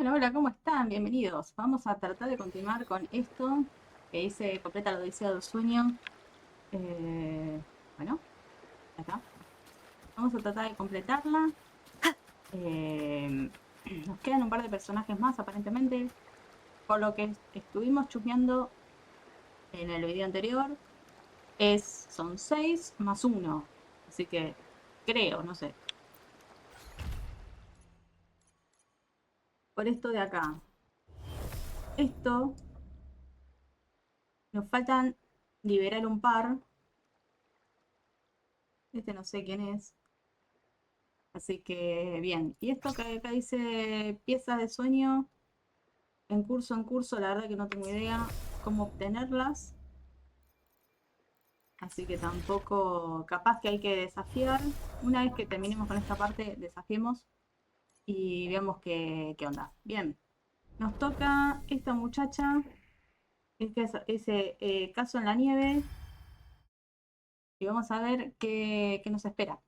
Hola, hola, ¿cómo están? Bienvenidos. Vamos a tratar de continuar con esto que dice completa la odisea del sueño. Eh, bueno, ya está. Vamos a tratar de completarla. Eh, Nos quedan un par de personajes más, aparentemente. Por lo que estuvimos chusmeando en el video anterior, son 6 más 1. Así que creo, no sé. Por esto de acá. Esto, nos faltan liberar un par. Este no sé quién es. Así que bien. Y esto que acá dice piezas de sueño en curso, la verdad que no tengo idea cómo obtenerlas. Así que tampoco, capaz que hay que desafiar. Una vez que terminemos con esta parte, desafiemos y veamos qué onda. Bien, nos toca esta muchacha, ese caso en la nieve, y vamos a ver qué nos espera.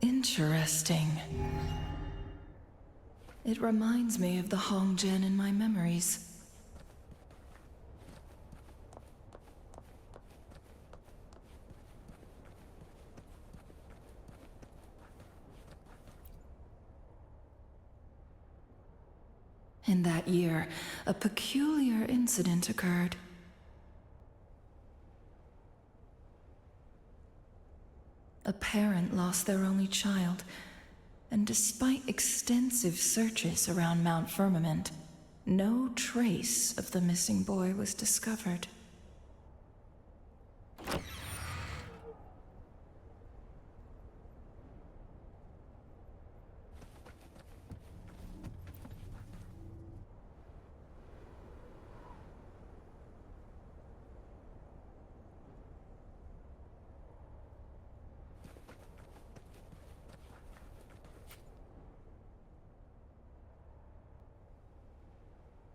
Interesting. It reminds me of the Hongjian in my memories. In that year, a peculiar incident occurred. A parent lost their only child, and despite extensive searches around Mount Firmament, no trace of the missing boy was discovered.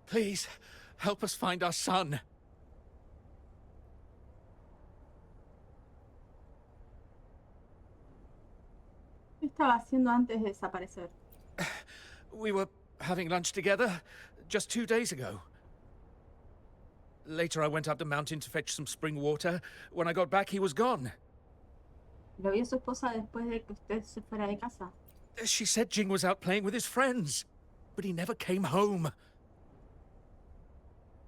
Please, help us find our son. ¿Qué estaba haciendo antes de desaparecer? We were having lunch together just 2 days ago. Later I went up the mountain to fetch some spring water. When I got back, he was gone. ¿Lo vio su esposa después de que usted se fuera de casa? She said Jing was out playing with his friends, but he never came home.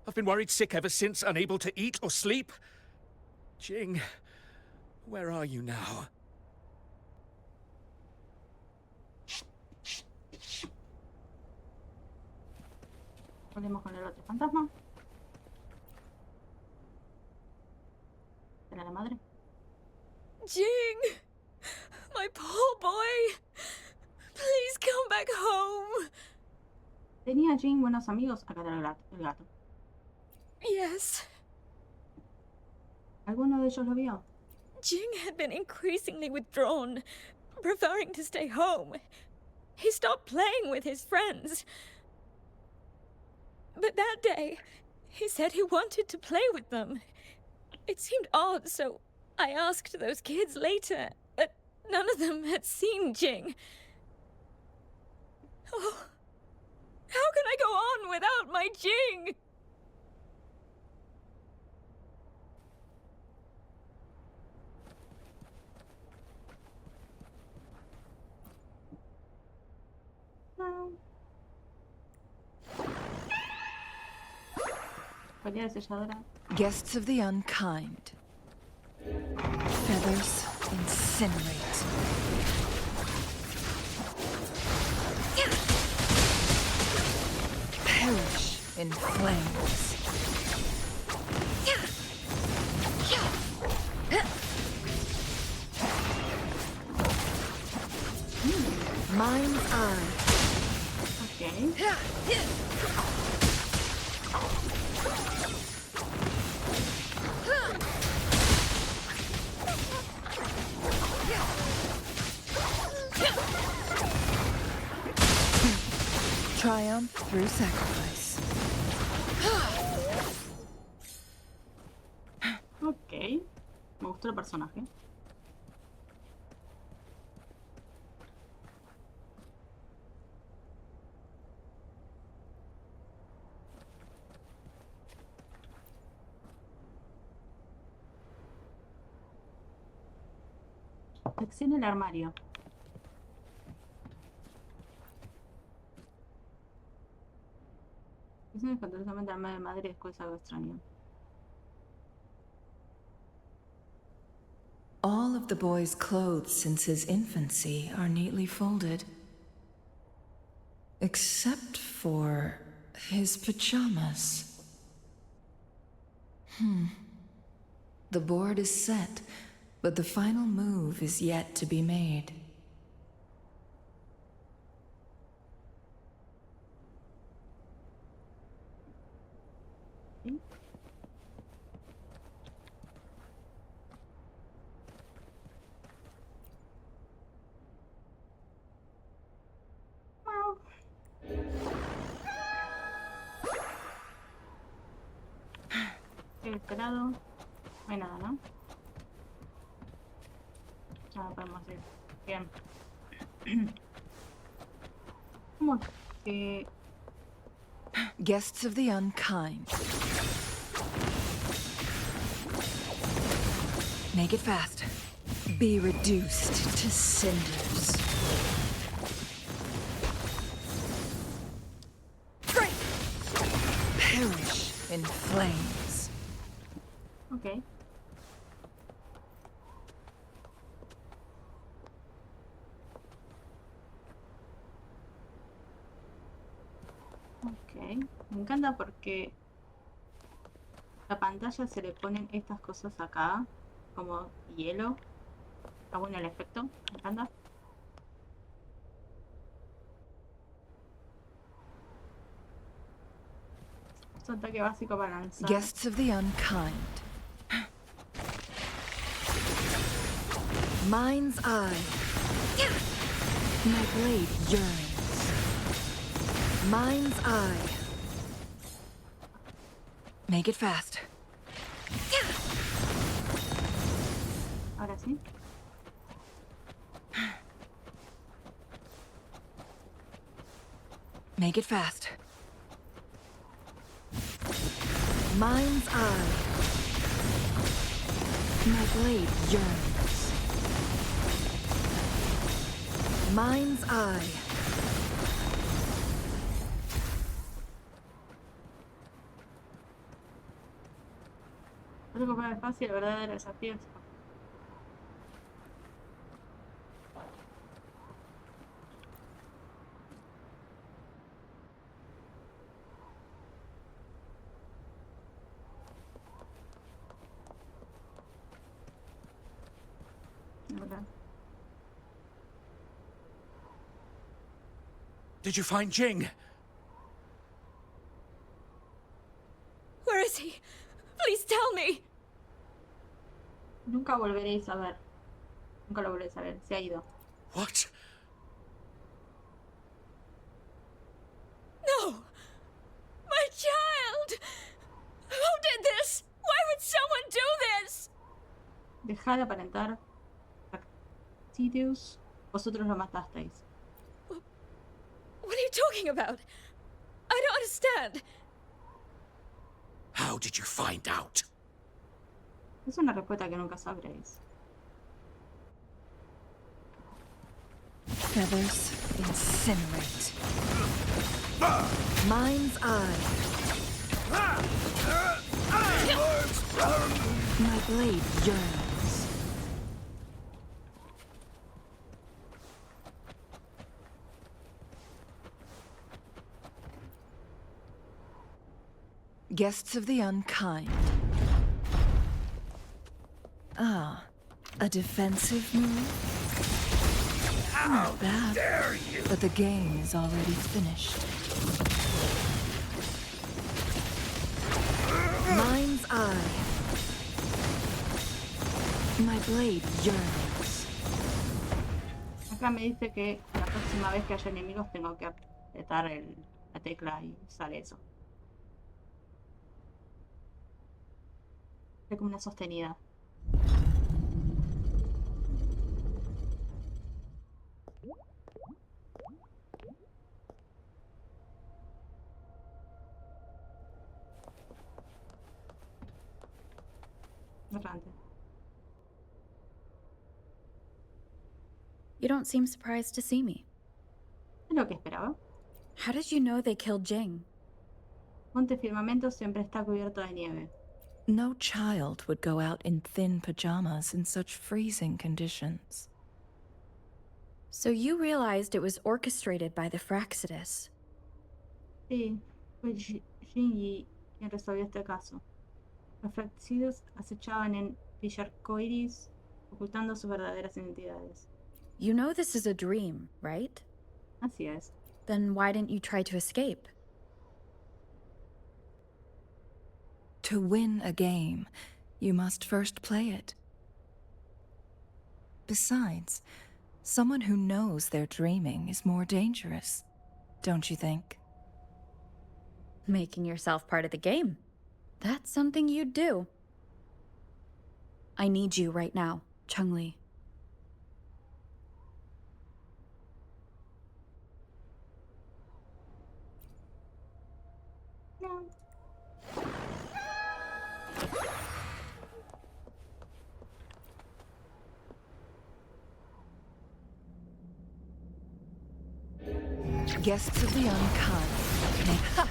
I've been worried sick ever since, unable to eat or sleep. Jing, where are you now? Volvemos con el otro fantasma. ¿Era la madre? Jing! My poor boy! Please come back home! ¿Tenía Jing buenos amigos? Acá está el gato. Yes. ¿Alguno de ellos lo vio? Jing had been increasingly withdrawn, preferring to stay home. He stopped playing with his friends. But that day, he said he wanted to play with them. It seemed odd, so I asked those kids later, but none of them had seen Jing. Oh, how can I go on without my Jing? No. Collar de selladora. Guests of the unkind. Feathers incinerate. Perish in flames. Mind's eye. Ok. Triumph through sacrifice. Ok. Me gustó el personaje. Secciona el armario. Eso es completamente armario de madre y después algo extraño. All of the boy's clothes since his infancy are neatly folded. Except for his pajamas. The board is set, but the final move is yet to be made. ¿Sí? Bueno. De este lado. No hay nada, ¿no? Ya podemos ir. Bien. ¿Cómo que...? Guests of the unkind. Make it fast. Be reduced to cinders. Perish in flames. Ok. Ok. Me encanta porque la pantalla se le ponen estas cosas acá, como hielo. Está bueno el efecto, me encanta. Es un ataque básico para lanzar. Guests of the unkind. Mind's eye. My blade yearns. Mind's eye. Make it fast. Ahora sí. Make it fast. Mind's eye. My blade yearns. Mind's eye. Creo que fue fácil, el verdadero desafío es... ¿verdad? Did you find Jing? Where is he? Please tell me. Nunca volveréis a ver. Nunca lo volveréis a ver. Se ha ido. What? No! My child! Who did this? Why would someone do this? Dejad de aparentar. Actidius. Vosotros lo matasteis. What are you talking about? I don't understand. How did you find out? Es una respuesta que nunca sabréis. Feathers incinerate. Mind's eye. My blade yearns. Guests of the unkind. Ah, a defensive move? Not bad, but the game is already finished. Mind's eye. My blade yearns. Acá me dice que la próxima vez que haya enemigos tengo que apretar el la tecla y sale eso. Es como una sostenida. Errante. You don't seem surprised to see me. Es lo que esperaba. How did you know they killed Jing? Monte Firmamento siempre está cubierto de nieve. No child would go out in thin pajamas in such freezing conditions. So you realized it was orchestrated by the Fraxidus. Sí, fue Shinji quien resolvió este caso. Los Fraxidos acechaban en Villarcoiris, ocultando sus verdaderas identidades. You know this is a dream, right? Así es. Then why didn't you try to escape? To win a game, you must first play it. Besides, someone who knows they're dreaming is more dangerous, don't you think? Making yourself part of the game. That's something you'd do. I need you right now, Chun-Li. No. Guests of the unkind may... Ha!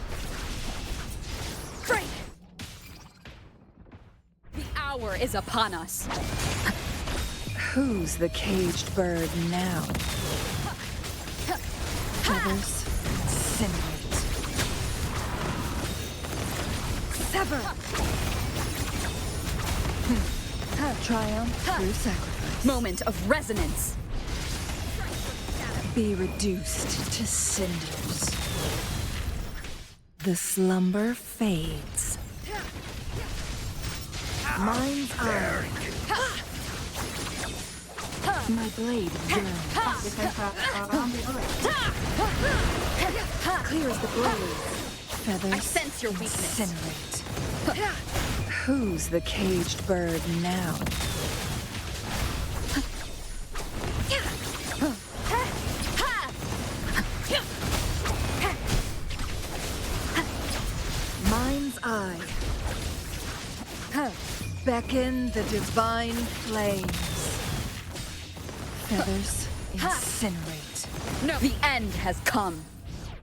Break! The hour is upon us. Who's the caged bird now? Feathers incinerate. Sever! Triumph through sacrifice. Moment of resonance. Be reduced to cinders. The slumber fades. Mind's eye. My blade burns. Clear as the blaze. Feathers I sense your weakness. incinerate. Who's the caged bird now? Mind's eye. Beckon the divine flames. Feathers incinerate. No, the end has come.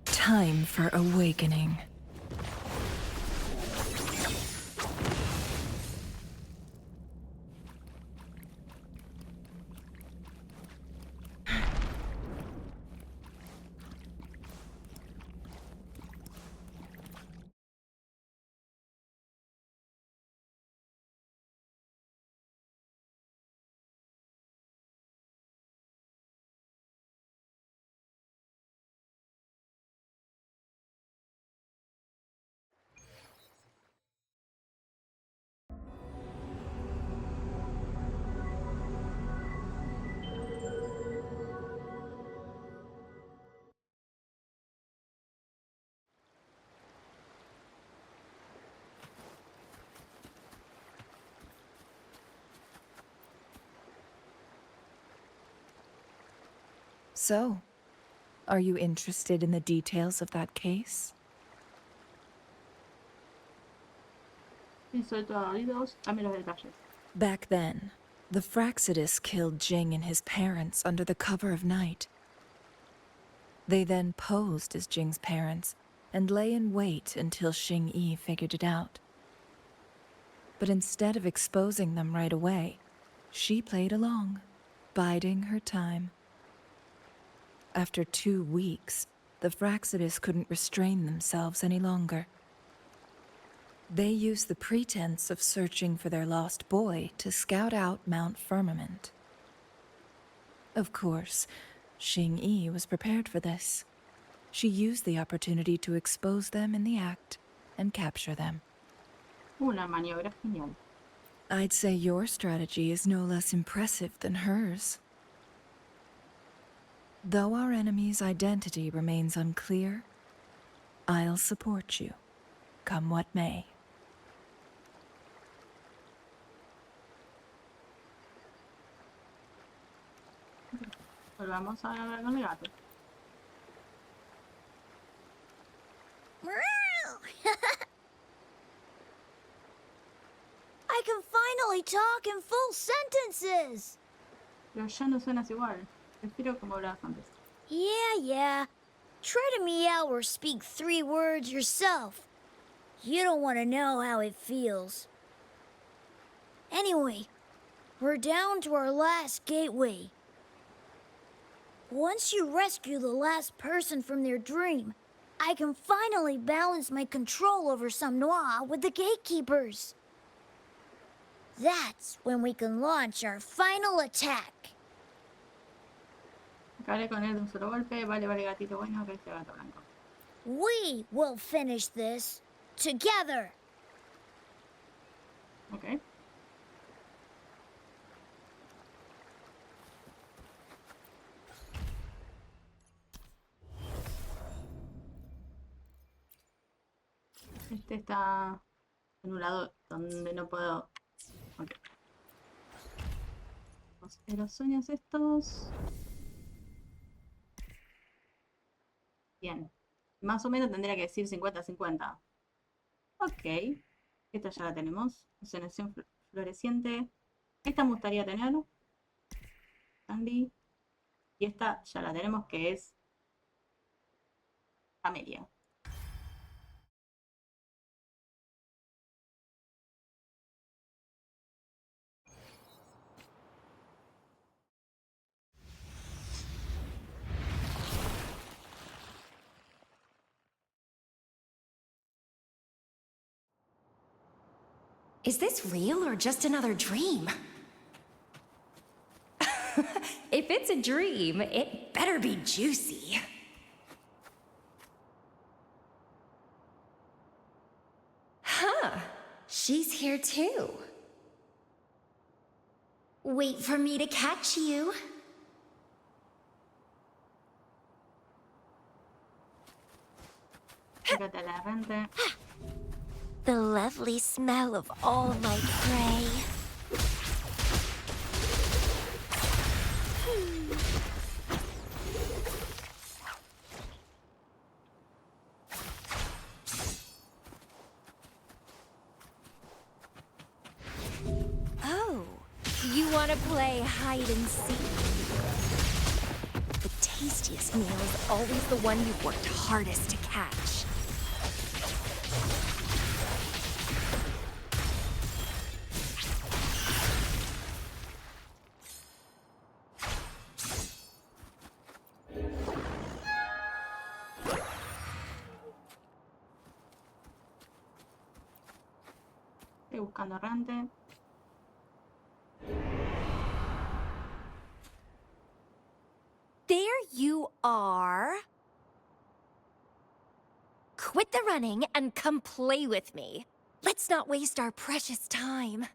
Time for awakening. So, are you interested in the details of that case? Sí, soy todo oídos. Dame los detalles. Back then, the Fraxidus killed Jing and his parents under the cover of night. They then posed as Jing's parents and lay in wait until Xing-Yi figured it out. But instead of exposing them right away, she played along, biding her time. After 2 weeks, the Fraxidus couldn't restrain themselves any longer. They used the pretense of searching for their lost boy to scout out Mount Firmament. Of course, Xing-Yi was prepared for this. She used the opportunity to expose them in the act and capture them. Una maniobra genial. I'd say your strategy is no less impressive than hers. Though our enemy's identity remains unclear, I'll support you, come what may. Volvamos a hablar con el gato. I can finally talk in full sentences. Pero ya no suenas igual. Prefiero como hablabas antes. Yeah. Try to meow or speak 3 words yourself. You don't want to know how it feels. Anyway, we're down to our last gateway. Once you rescue the last person from their dream, I can finally balance my control over Samnoa with the gatekeepers. That's when we can launch our final attack. Acabé con él de un solo golpe. Vale, gatito bueno, que este gato blanco. We will finish this together. Ok. Este está en un lado donde no puedo... Ok. Los sueños estos... Bien. Más o menos tendría que decir 50-50. Ok. Esta ya la tenemos. Oceanación floreciente. Esta me gustaría tener. Candy. Y esta ya la tenemos, que es... Camelia. Is this real or just another dream? If it's a dream, it better be juicy. Huh. She's here too. Wait for me to catch you. Fíjate a la rente. The lovely smell of all my prey. Oh, you want to play hide and seek? The tastiest meal is always the one you've worked hardest to catch. Estoy buscando errante. There you are. Quit the running and come play with me. Let's not waste our precious time.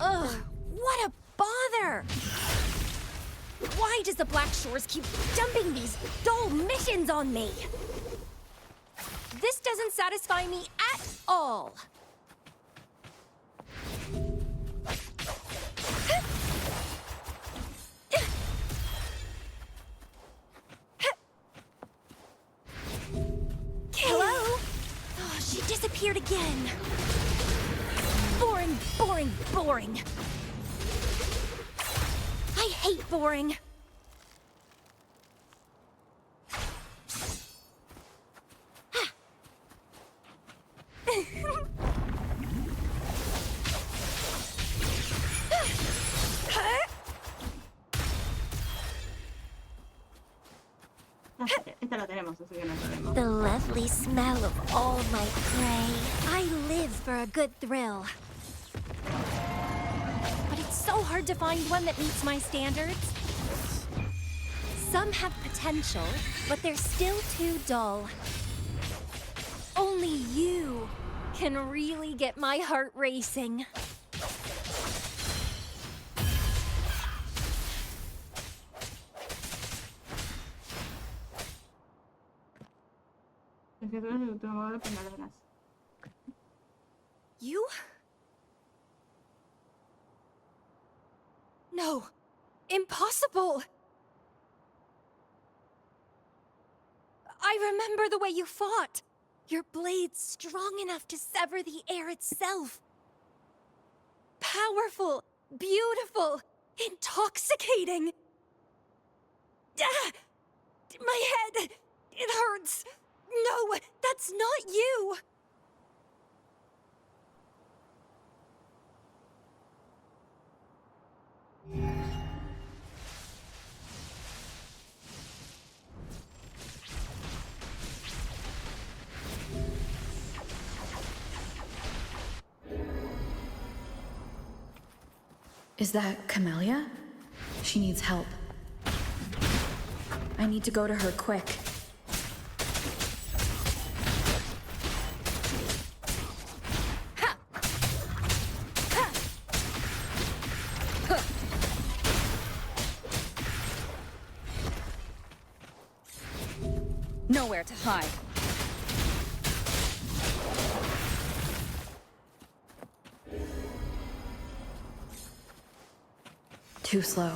Ugh, what a bother! Why does the Black Shores keep dumping these dull missions on me? This doesn't satisfy me at all. Hello? Oh, she disappeared again. Boring, boring, boring. I hate boring. Esta la tenemos, así que no hay problema. The lovely smell of all my prey. I live for a good thrill. But it's so hard to find one that meets my standards. Some have potential, but they're still too dull. Only you can really get my heart racing. You? No. Impossible! I remember the way you fought. Your blades strong enough to sever the air itself. Powerful, beautiful, intoxicating. Ah! My head! It hurts! No, that's not you! Is that Camellia? She needs help. I need to go to her quick. Nowhere to hide. Too slow.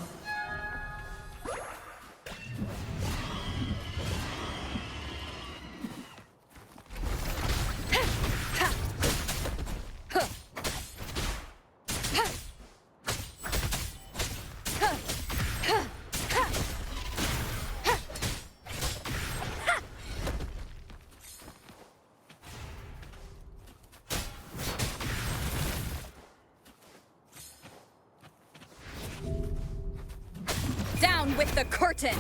Down with the curtain!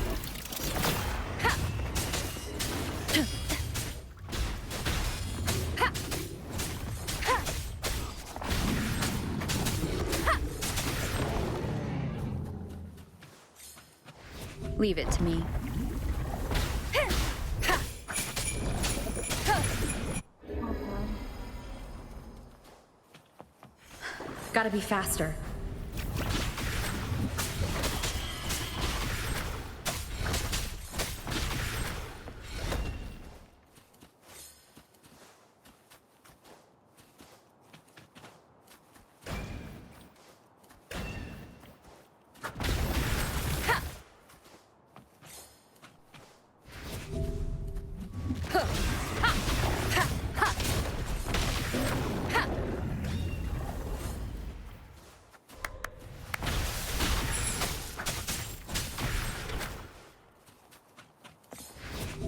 Leave it to me. Gotta be faster.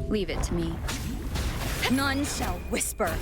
Leave it to me. None shall whisper.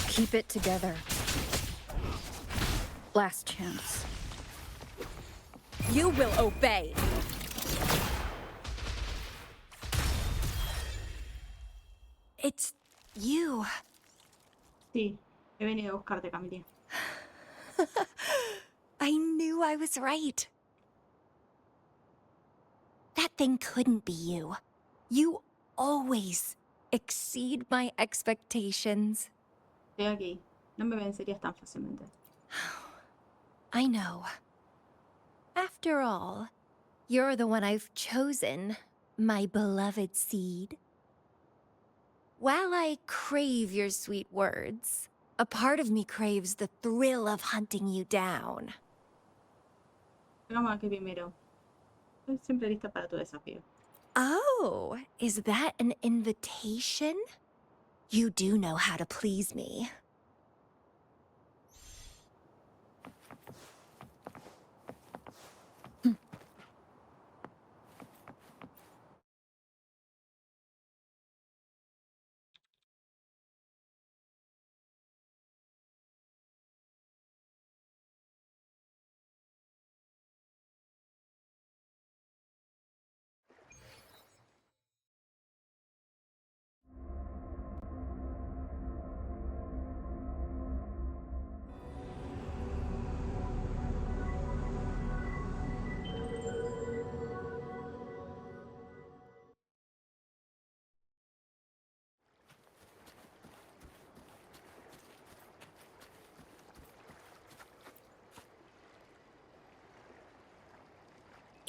Keep it together. Last chance. You will obey. It's you. Sí, he venido a buscarte, Camille. I knew I was right. That thing couldn't be you. You always exceed my expectations. Estoy aquí. No me vencerías tan fácilmente. I know. After all, you're the one I've chosen, my beloved seed. While I crave your sweet words, a part of me craves the thrill of hunting you down. Vamos aquí primero. Estoy siempre lista para tu desafío. Oh, is that an invitation? You do know how to please me.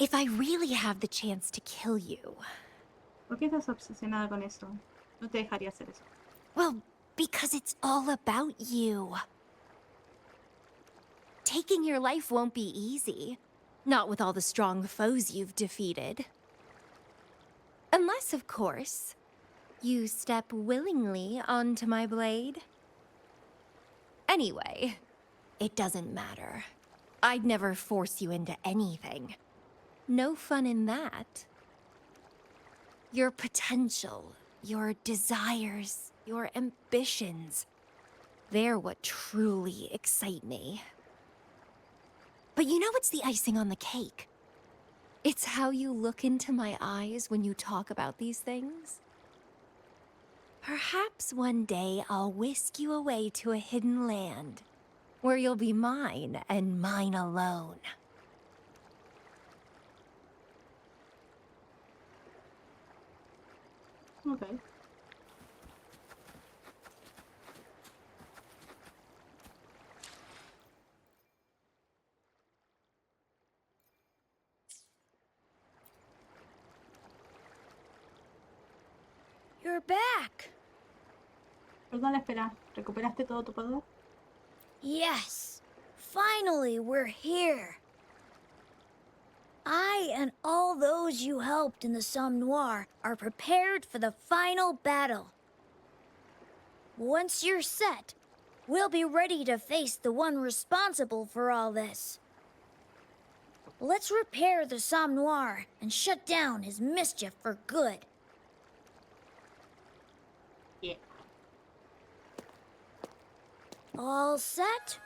If I really have the chance to kill you, ¿Por qué estás obsesionada con eso? No te dejaría hacer eso. well, because it's all about you. Taking your life won't be easy. Not with all the strong foes you've defeated. Unless, of course, you step willingly onto my blade. Anyway, it doesn't matter. I'd never force you into anything. No fun in that. Your potential, your desires, your ambitions, they're what truly excite me. But you know what's the icing on the cake? It's how you look into my eyes when you talk about these things. Perhaps one day I'll whisk you away to a hidden land, where you'll be mine and mine alone. Ok. You're back. Perdón la espera. ¿Recuperaste todo tu poder? Yes. Finally, we're here. I and all those you helped in the Somme Noir are prepared for the final battle. Once you're set, we'll be ready to face the one responsible for all this. Let's repair the Somme Noir and shut down his mischief for good. Yeah. All set?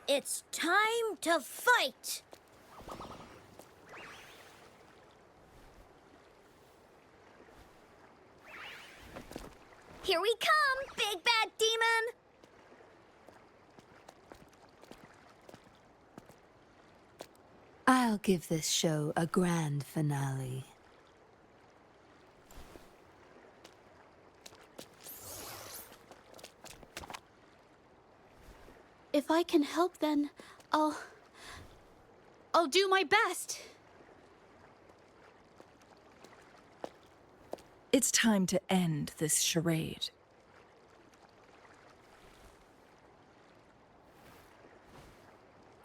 It's time to fight! Here we come, big bad demon! I'll give this show a grand finale. If I can help, then I'll do my best. It's time to end this charade.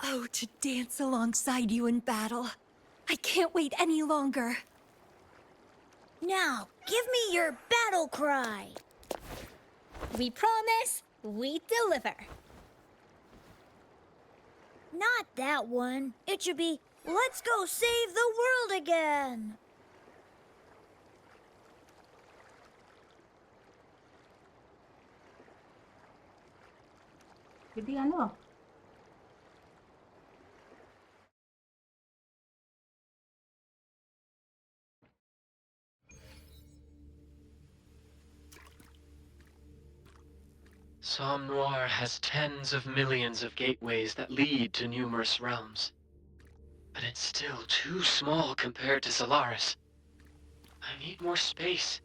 Oh, to dance alongside you in battle. I can't wait any longer. Now, give me your battle cry! We promise, we deliver. Not that one. It should be, let's go save the world again! Que díganlo. Somme Noir has tens of millions of gateways that lead to numerous realms. But it's still too small compared to Solaris. I need more space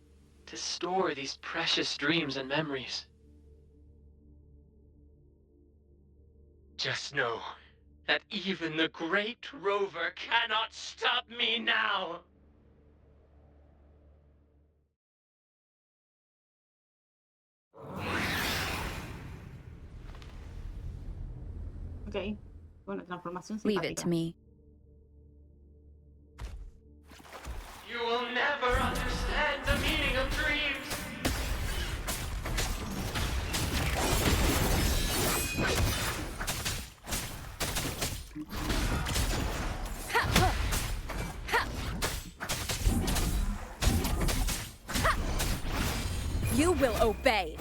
to store these precious dreams and memories. Just know that even the great rover cannot stop me now! Ok. Bueno, transformación Leave it simpática. to me. You will never understand the meaning of dreams! You will obey.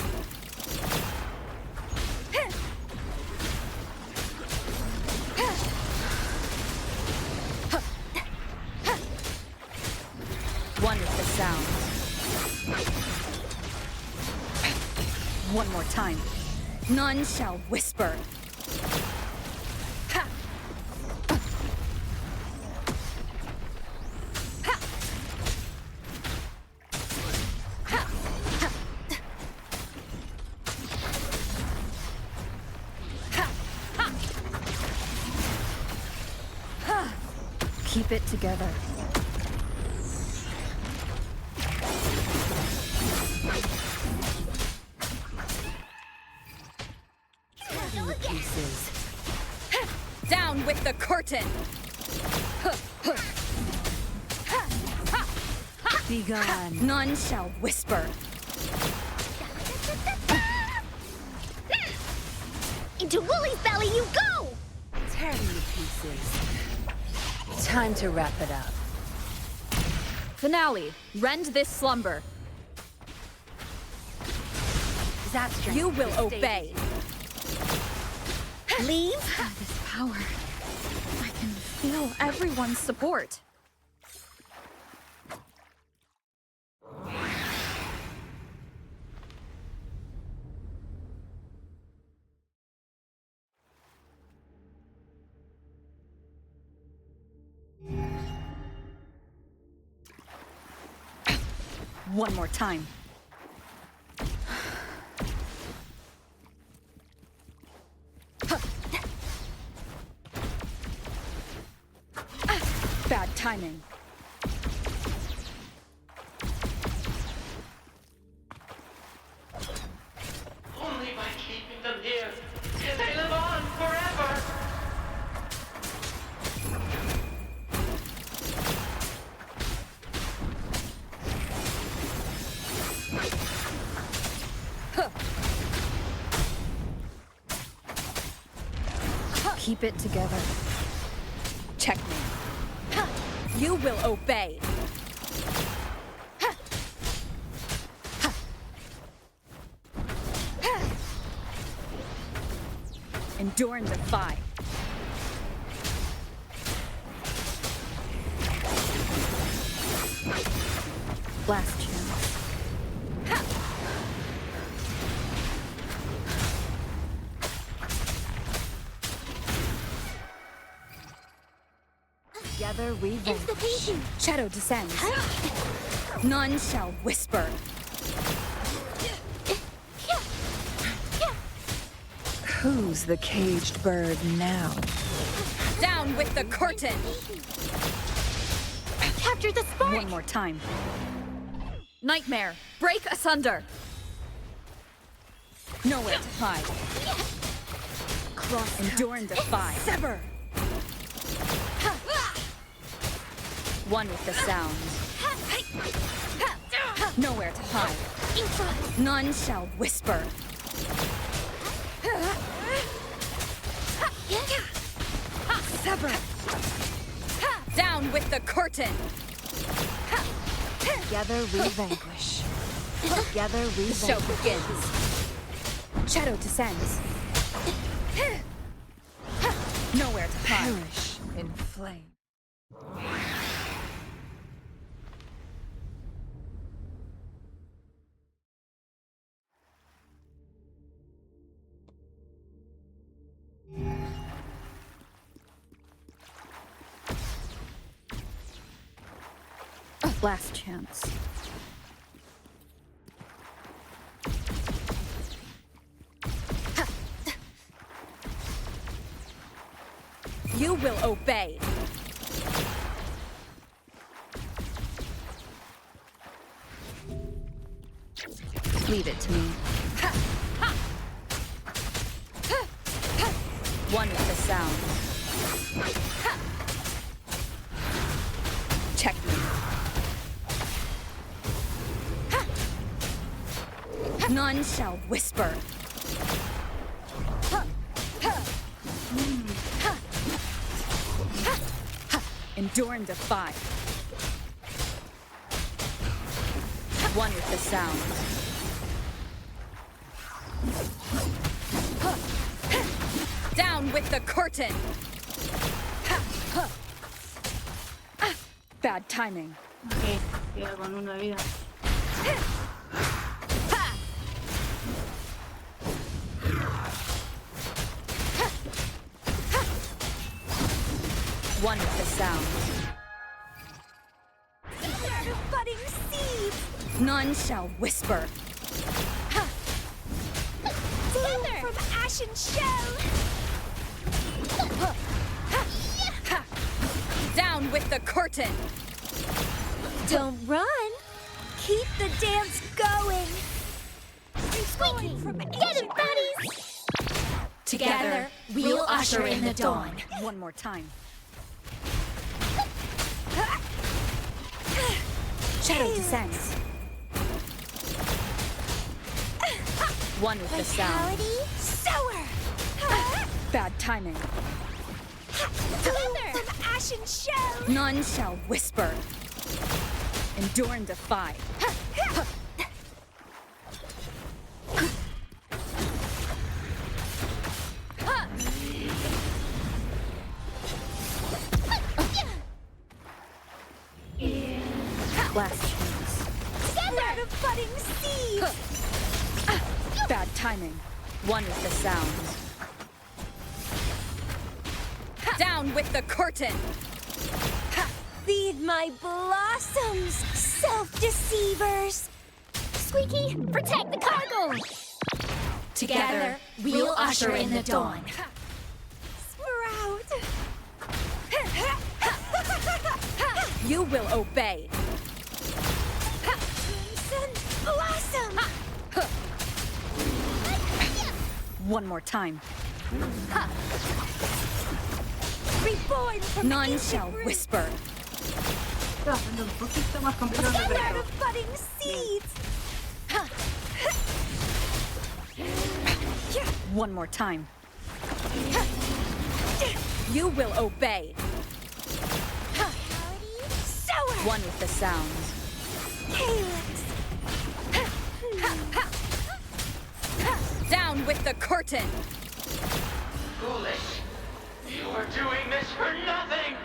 One is the sound. One more time. None shall whisper. Ha! Ha! Ha! Ha! Ha! Keep it together. Pieces. Down with the curtain! Be gone. None shall whisper. Into Wooly's belly you go! Tear me to pieces. Time to wrap it up. Finale. Rend this slumber. That strength You will to stay obey. Leave? This power. I can feel everyone's support. One more time. Bad timing. Only by keeping them here can they live on forever. Keep it together. Checkmate. You will obey. Endure and defy. Last chance. Together we vanquish. Shadow descends. None shall whisper. Who's the caged bird now? Down with the curtain. Capture the spark! One more time. Nightmare, break asunder. Nowhere to hide. Cross. Endure and defy. Sever! One with the sound. Nowhere to hide. None shall whisper. Sever. Down with the curtain. Together we vanquish. Together we The show vanquish. begins. Shadow descends. Nowhere to hide. Perish in flame. Last chance. You will obey. Leave it to me. One with the sound. Check me. None shall whisper. Endure and defy. One with the sound. Down with the curtain. Bad timing. Ok, queda con 1 de vida. One with the sound. Budding seeds! None shall whisper. Together! From ashen shell! Down with the curtain! Don't run. Keep the dance going. Squeaky, get it, buddies! Together, we'll usher in the dawn. One more time. Shadow descends. One with the sound. Vitality, sower! Bad timing. Together! From ashen shell! None shall whisper. Endure and defy. Last chance. Together! Of budding seeds! Bad timing. One with the sound. Down with the curtain! Feed my blossoms, self-deceivers! Squeaky, protect the cargo! Together, we'll usher in the dawn. Sprout! You will obey. Crimson blossom! One more time. Reborn from None ancient shall roots. whisper. Está haciendo un poquito más complicado que Together esto. of budding seeds! One more time. You will obey. Sour! One with the sound. Calyx! Down with the curtain! Foolish! You are doing this for nothing!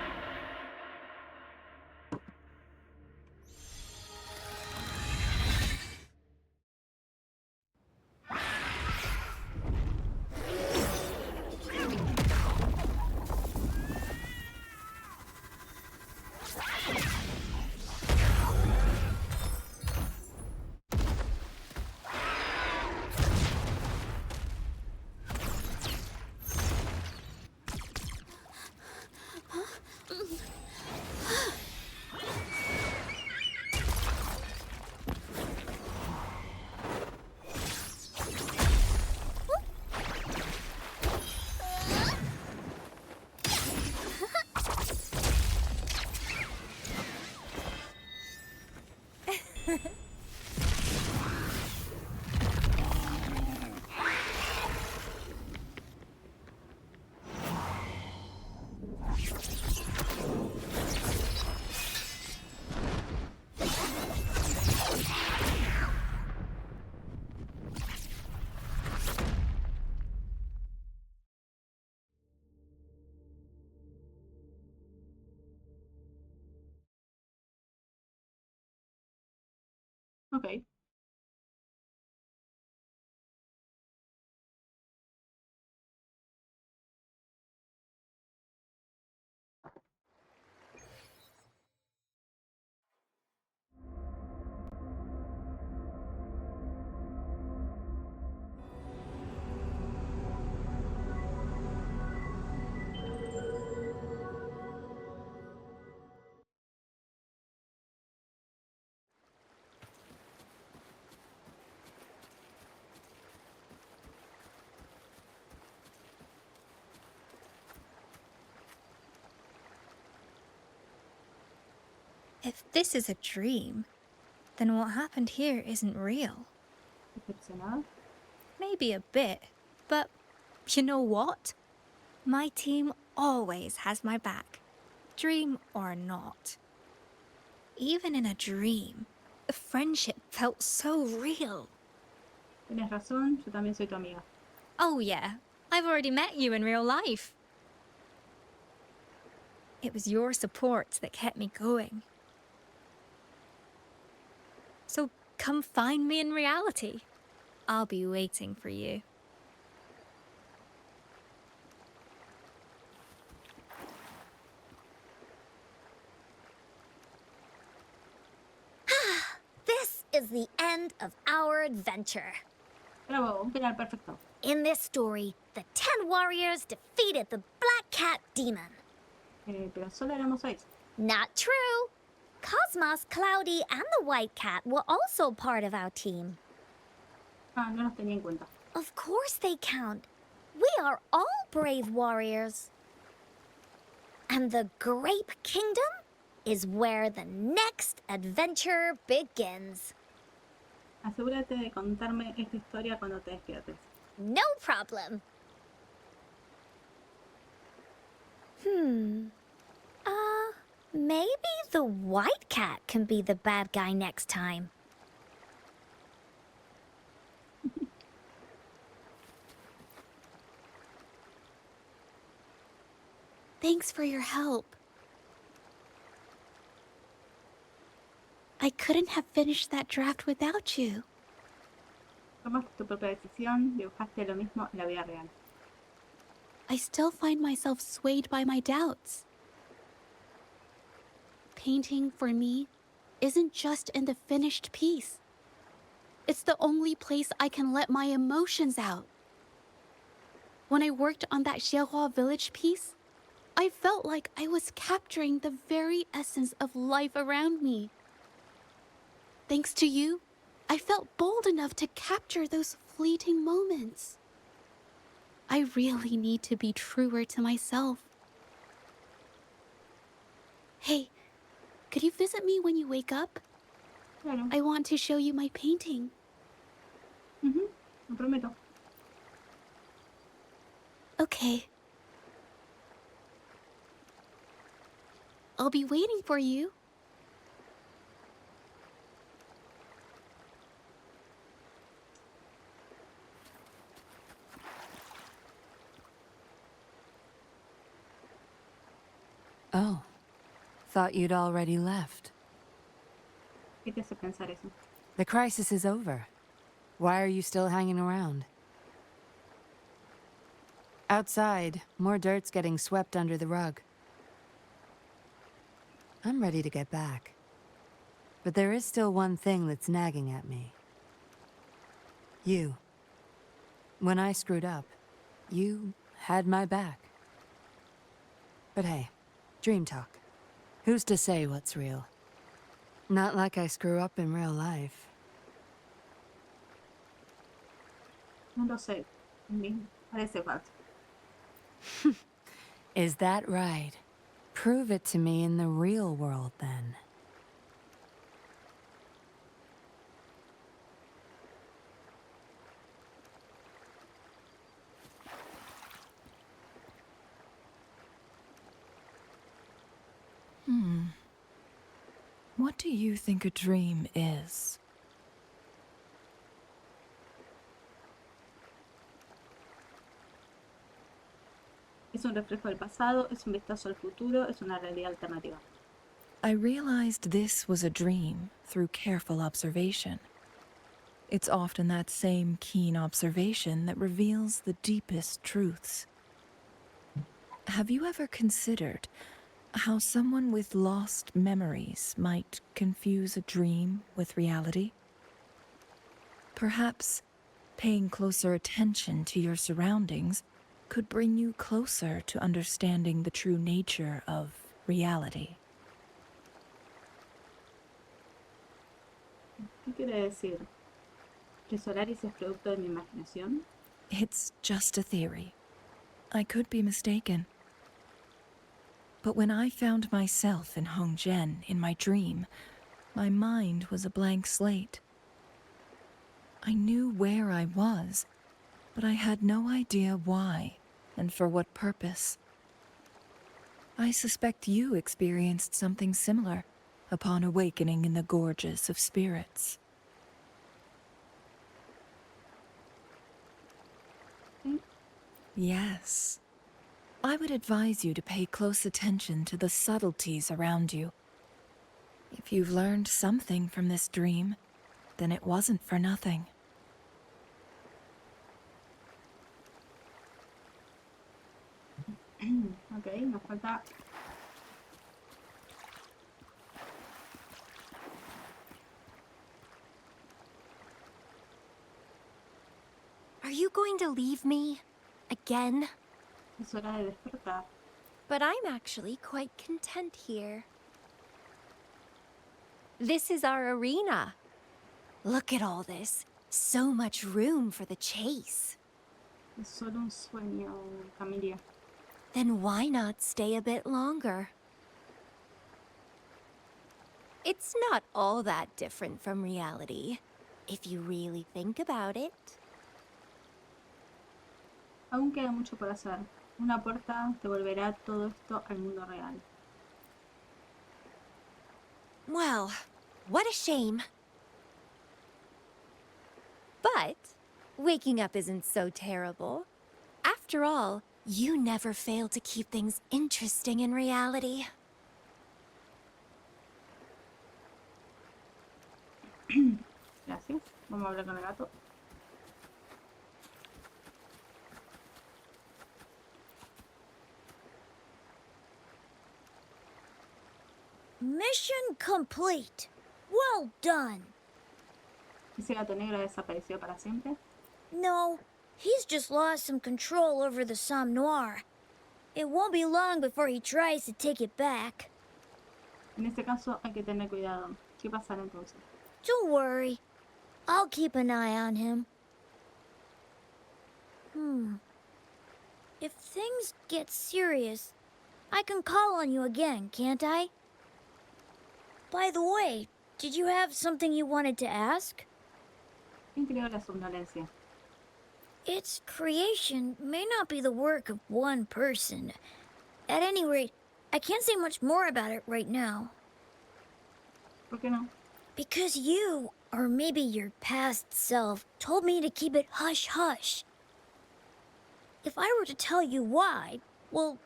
Ok. If this is a dream, then what happened here isn't real. Decepcionado. Maybe a bit, but you know what? My team always has my back, dream or not. Even in a dream, the friendship felt so real. Tienes razón, yo también soy tu amiga. Oh yeah, I've already met you in real life. It was your support that kept me going. So come find me in reality. I'll be waiting for you. This is the end of our adventure. Bravo, un final perfecto. In this story, the 10 warriors defeated the Black Cat Demon. Pero solo éramos 6. Not true. Cosmos, Cloudy, and the White Cat were also part of our team. Ah, no los tenía en cuenta. Of course they count. We are all brave warriors. And the Grape Kingdom is where the next adventure begins. Asegúrate de contarme esta historia cuando te despiertes. No problem. Maybe the White Cat can be the bad guy next time. Thanks for your help. I couldn't have finished that draft without you. Tomaste tu propia decisión, dibujaste lo mismo en la vida real. I still find myself swayed by my doubts. Painting, for me, isn't just in the finished piece. It's the only place I can let my emotions out. When I worked on that Xiehua village piece, I felt like I was capturing the very essence of life around me. Thanks to you, I felt bold enough to capture those fleeting moments. I really need to be truer to myself. Hey, could you visit me when you wake up? Claro. I want to show you my painting. Lo prometo. Okay. I'll be waiting for you. Oh, thought you'd already left. ¿Qué te hace pensar eso? The crisis is over. Why are you still hanging around? Outside, more dirt's getting swept under the rug. I'm ready to get back. But there is still one thing that's nagging at me. You. When I screwed up, you had my back. But hey, dream talk. Who's to say what's real? Not like I screw up in real life. No lo sé. Me parece falso. Is that right? Prove it to me in the real world, then. What do you think a dream is? Es un reflejo del pasado, es un vistazo al futuro, es una realidad alternativa. I realized this was a dream through careful observation. It's often that same keen observation that reveals the deepest truths. Have you ever considered how someone with lost memories might confuse a dream with reality? Perhaps paying closer attention to your surroundings could bring you closer to understanding the true nature of reality. ¿Qué quiere decir? ¿Que Solaris es producto de mi imaginación? It's just a theory. I could be mistaken. But when I found myself in Hongzhen in my dream, my mind was a blank slate. I knew where I was, but I had no idea why and for what purpose. I suspect you experienced something similar upon awakening in the gorges of spirits. Yes. I would advise you to pay close attention to the subtleties around you. If you've learned something from this dream, then it wasn't for nothing. Ok, nos falta... Are you going to leave me? Again? Es hora de despertar. but I'm actually quite content here. This is our arena. Look at all this. So much room for the chase. Es solo un sueño, Camilia. Then why not stay a bit longer? It's not all that different from reality, if you really think about it. Aún queda mucho por hacer. Una puerta devolverá todo esto al mundo real. Well, what a shame. But waking up isn't so terrible. After all, you never fail to keep things interesting in reality. Gracias. Vamos a hablar con el gato. Mission complete. Well done. ¿Ese gato negro ha desaparecido para siempre? No, he's just lost some control over the Somme Noir. It won't be long before he tries to take it back. En este caso hay que tener cuidado. ¿Qué pasará entonces? Don't worry. I'll keep an eye on him. If things get serious, I can call on you again, can't I? By the way, did you have something you wanted to ask? ¿Quién creó la somnolencia? Its creation may not be the work of one person. At any rate, I can't say much more about it right now. ¿Por qué no? Because you, or maybe your past self, told me to keep it hush-hush. If I were to tell you why, well,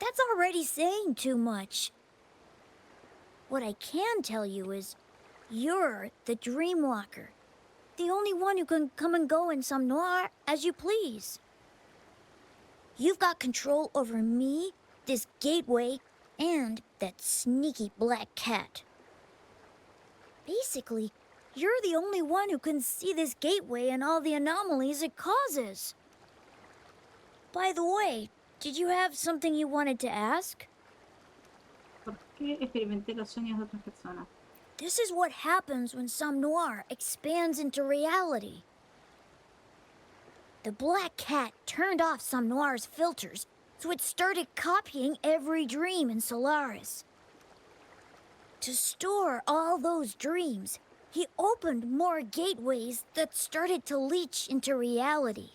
that's already saying too much. What I can tell you is, you're the Dreamwalker. The only one who can come and go in Somme Noir as you please. You've got control over me, this gateway, and that sneaky black cat. Basically, you're the only one who can see this gateway and all the anomalies it causes. By the way, did you have something you wanted to ask? ¿Por qué experimenté los sueños de otras personas? This is what happens when Somme Noir expands into reality. The black cat turned off Somme Noir's filters, so it started copying every dream in Solaris. To store all those dreams, he opened more gateways that started to leach into reality.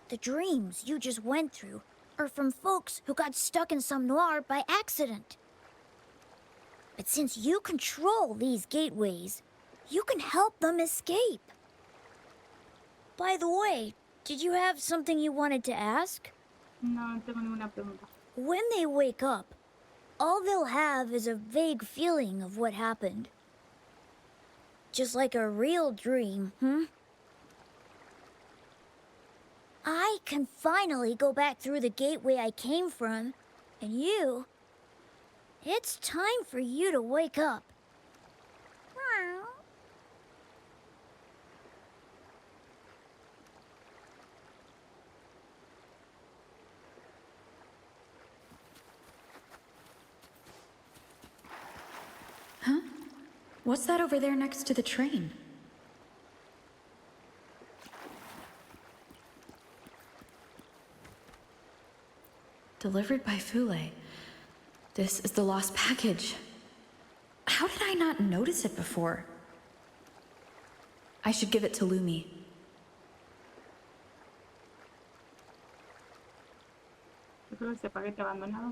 The dreams you just went through are from folks who got stuck in Somme Noir by accident. But since you control these gateways, you can help them escape. By the way, did you have something you wanted to ask? No tengo ninguna pregunta. When they wake up, all they'll have is a vague feeling of what happened. Just like a real dream, I can finally go back through the gateway I came from, and you... It's time for you to wake up. Huh? What's that over there next to the train? Delivered by Fule. This is the lost package. How did I not notice it before? I should give it to Lumi. Yo creo que ese paquete abandonado.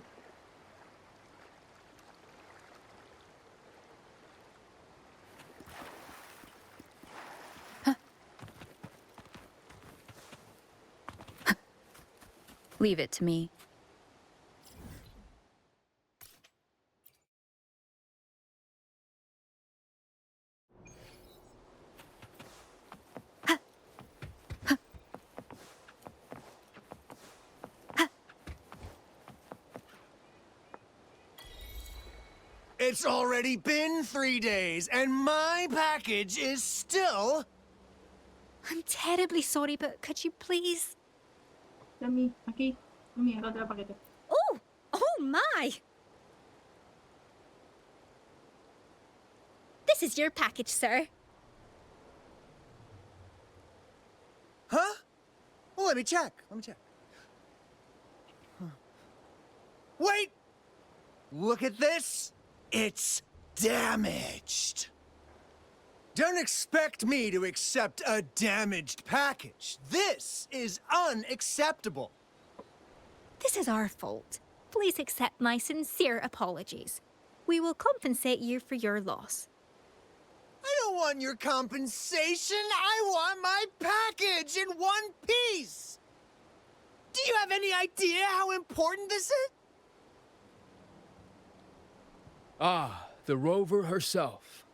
Leave it to me. It's already been 3 days, and my package is still... I'm terribly sorry, but could you please... Dami, aquí. Mira, encontré el paquete. Oh! Oh my! This is your package, sir. Huh? Well, let me check. Huh. Wait! Look at this. It's damaged. Don't expect me to accept a damaged package. This is unacceptable. This is our fault. Please accept my sincere apologies. We will compensate you for your loss. I don't want your compensation. I want my package in one piece. Do you have any idea how important this is? Ah, the rover herself.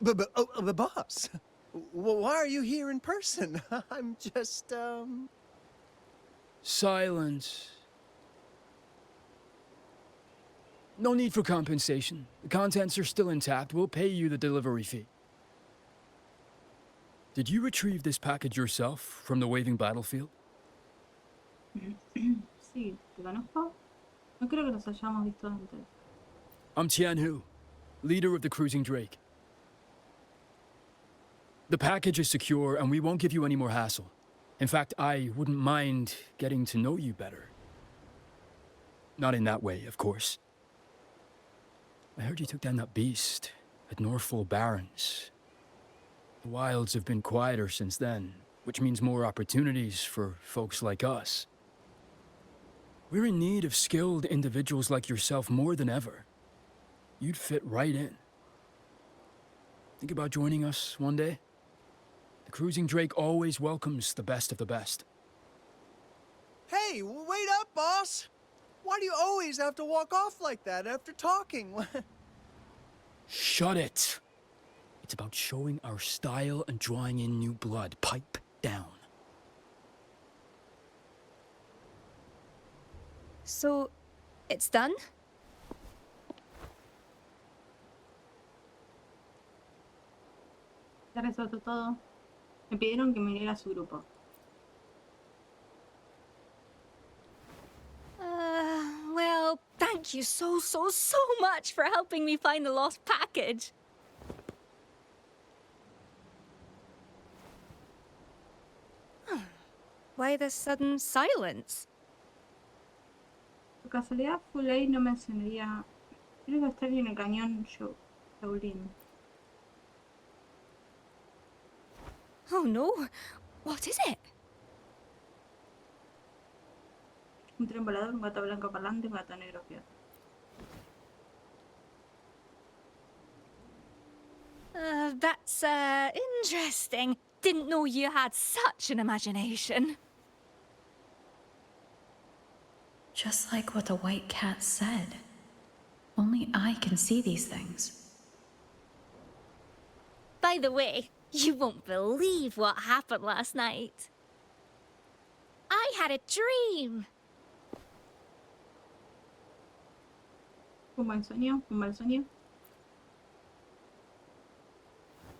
But boss, why are you here in person? I'm just, Silence. No need for compensation. The contents are still intact. We'll pay you the delivery fee. Did you retrieve this package yourself from the waving battlefield? Sí, ¿te conozco? No creo que nos hayamos visto antes. I'm Tianhu, leader of the cruising Drake. The package is secure, and we won't give you any more hassle. In fact, I wouldn't mind getting to know you better. Not in that way, of course. I heard you took down that beast at Northful Barrens. The wilds have been quieter since then, which means more opportunities for folks like us. We're in need of skilled individuals like yourself more than ever. You'd fit right in. Think about joining us one day? The cruising Drake always welcomes the best of the best. Hey, wait up, boss. Why do you always have to walk off like that after talking? Shut it! It's about showing our style and drawing in new blood. Pipe down. So, it's done? Ya resuelto todo. Me pidieron que me uniera a su grupo. Well, thank you so much for helping me find the lost package. Why the sudden silence? Por casualidad, Fulay no mencionaría. Creo que está en el cañón Shaolin. Oh no, what is it? Un tren volador, un gato blanco parlante, un gato negro fíjate. That's interesting. Didn't know you had such an imagination. Just like what the white cat said. Only I can see these things. By the way, you won't believe what happened last night. I had a dream. Un buen sueño, un mal sueño.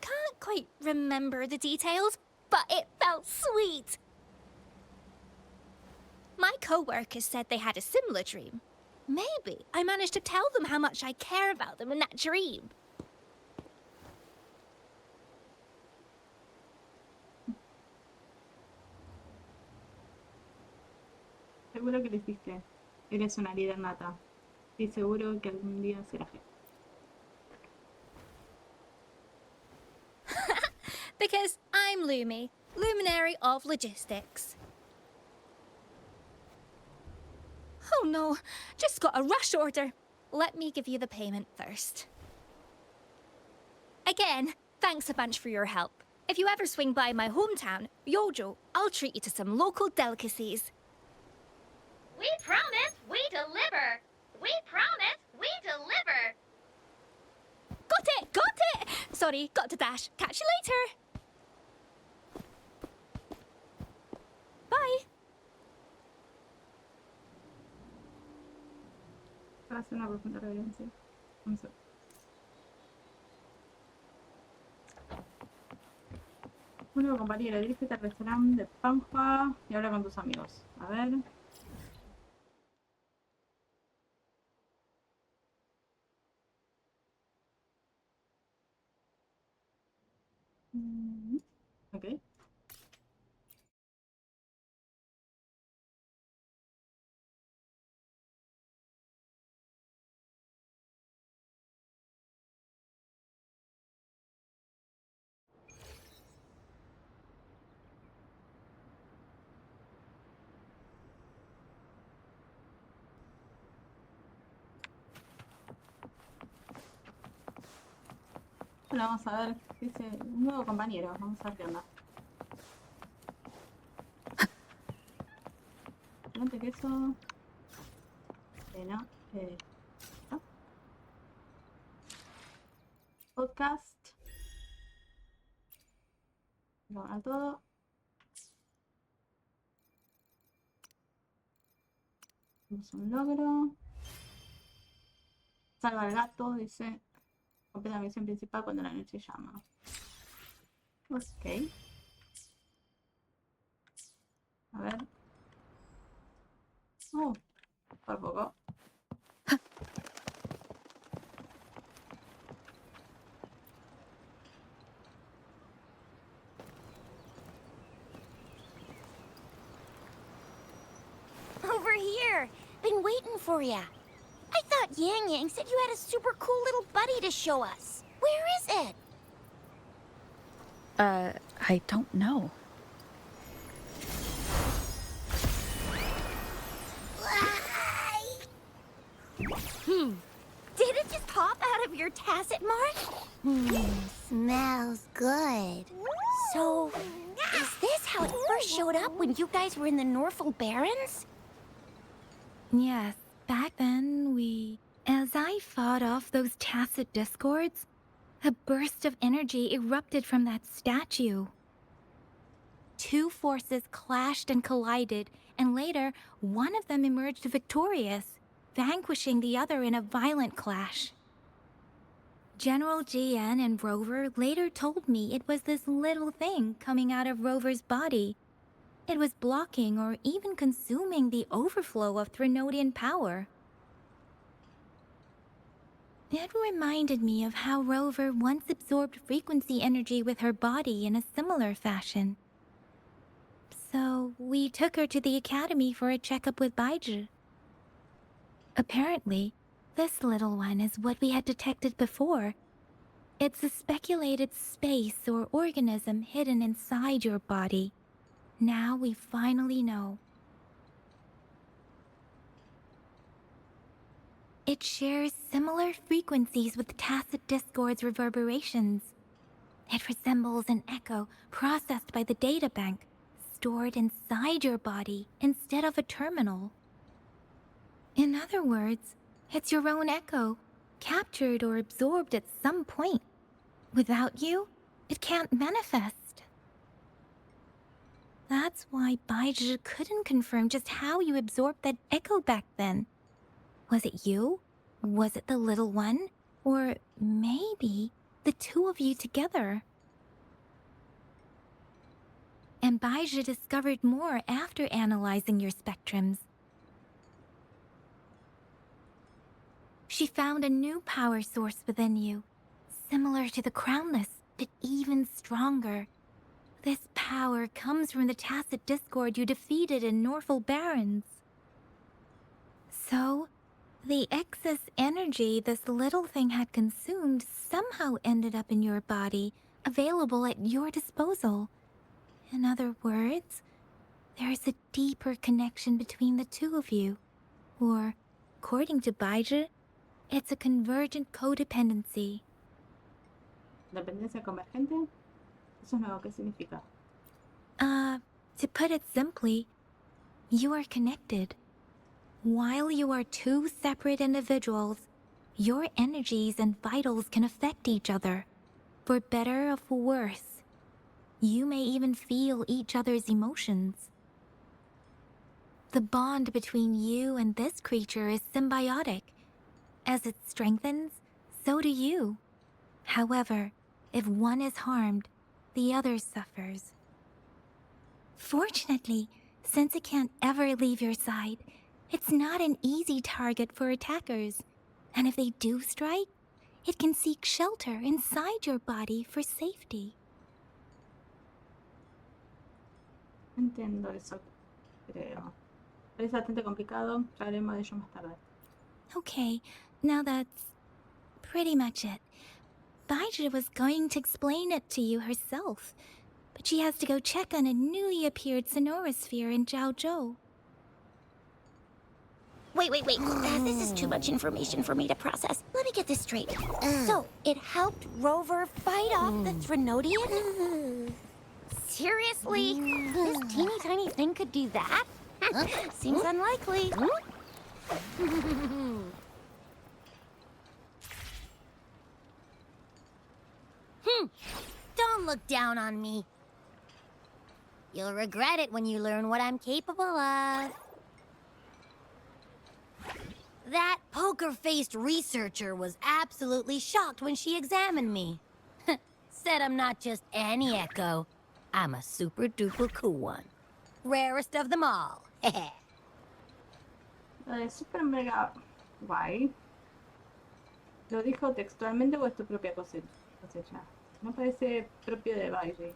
Can't quite remember the details, but it felt sweet. My co-workers said they had a similar dream. Maybe I managed to tell them how much I care about them in that dream. Seguro que lo hiciste. Eres una líder nata. Estoy seguro que algún día será jefe. Because I'm Lumi, Luminary of Logistics. Oh no, just got a rush order. Let me give you the payment first. Again, thanks a bunch for your help. If you ever swing by my hometown, Yojo, I'll treat you to some local delicacies. We promise we deliver. We promise we deliver. Got it! Sorry, got to dash. Catch you later. Bye. Para hacer una profunda reverencia. Vamos a ver. nuevo compañero, dirígete al restaurante de Pampa y habla con tus amigos. A ver. Ok. Hola, vamos a ver. Dice un nuevo compañero. Vamos a ver qué onda. Antes que eso. No. ¿No? Podcast. Vamos a todo. Tenemos un logro. Salva al gato, dice. Completa la misión principal cuando la noche llama. Ok. A ver. Por poco. Over here. Been waiting for ya. I thought Yang Yang said you had a super cool little buddy to show us. Where is it? I don't know. Did it just pop out of your tacit mark? Smells good. So, is this how it first showed up when you guys were in the Norfolk Barrens? Yes, back then as I fought off those tacit discords, a burst of energy erupted from that statue. Two forces clashed and collided, and later, one of them emerged victorious, vanquishing the other in a violent clash. General GN and Rover later told me it was this little thing coming out of Rover's body. It was blocking or even consuming the overflow of Threnodian power. It reminded me of how Rover once absorbed frequency energy with her body in a similar fashion. So we took her to the academy for a checkup with Baizhi. Apparently, this little one is what we had detected before. It's a speculated space or organism hidden inside your body. Now we finally know. It shares similar frequencies with tacit discord's reverberations. It resembles an echo processed by the data bank, stored inside your body instead of a terminal. In other words, it's your own echo, captured or absorbed at some point. Without you, it can't manifest. That's why Baizhi couldn't confirm just how you absorbed that echo back then. Was it you? Was it the little one? Or maybe the two of you together? And Baizhi discovered more after analyzing your spectrums. She found a new power source within you, similar to the Crownless, but even stronger. This power comes from the tacit discord you defeated in Norfolk Barrens. So, the excess energy this little thing had consumed somehow ended up in your body, available at your disposal. In other words, there's a deeper connection between the two of you. Or, according to Baizhi, it's a convergent codependency. ¿Dependencia convergente? Eso es nuevo. ¿Qué significa? To put it simply, you are connected. While you are two separate individuals, your energies and vitals can affect each other, for better or for worse. You may even feel each other's emotions. The bond between you and this creature is symbiotic. As it strengthens, so do you. However, if one is harmed, the other suffers. Fortunately, since it can't ever leave your side, it's not an easy target for attackers. And if they do strike, it can seek shelter inside your body for safety. Entiendo eso, creo. Es bastante complicado, ya hablaremos de ello más tarde. Okay, now that's pretty much it. Baizhi was going to explain it to you herself, but she has to go check on a newly appeared sonorosphere in Jiaozhou. Wait. This is too much information for me to process. Let me get this straight. So, it helped Rover fight off the Threnodian? Seriously? This teeny tiny thing could do that? Seems unlikely. Don't look down on me. You'll regret it when you learn what I'm capable of. That poker-faced researcher was absolutely shocked when she examined me. Said I'm not just any echo. I'm a super-duper cool one. Rarest of them all. Lo de super mega guay. ¿Lo dijo textualmente o es tu propia cosecha? No parece propio de Bailey.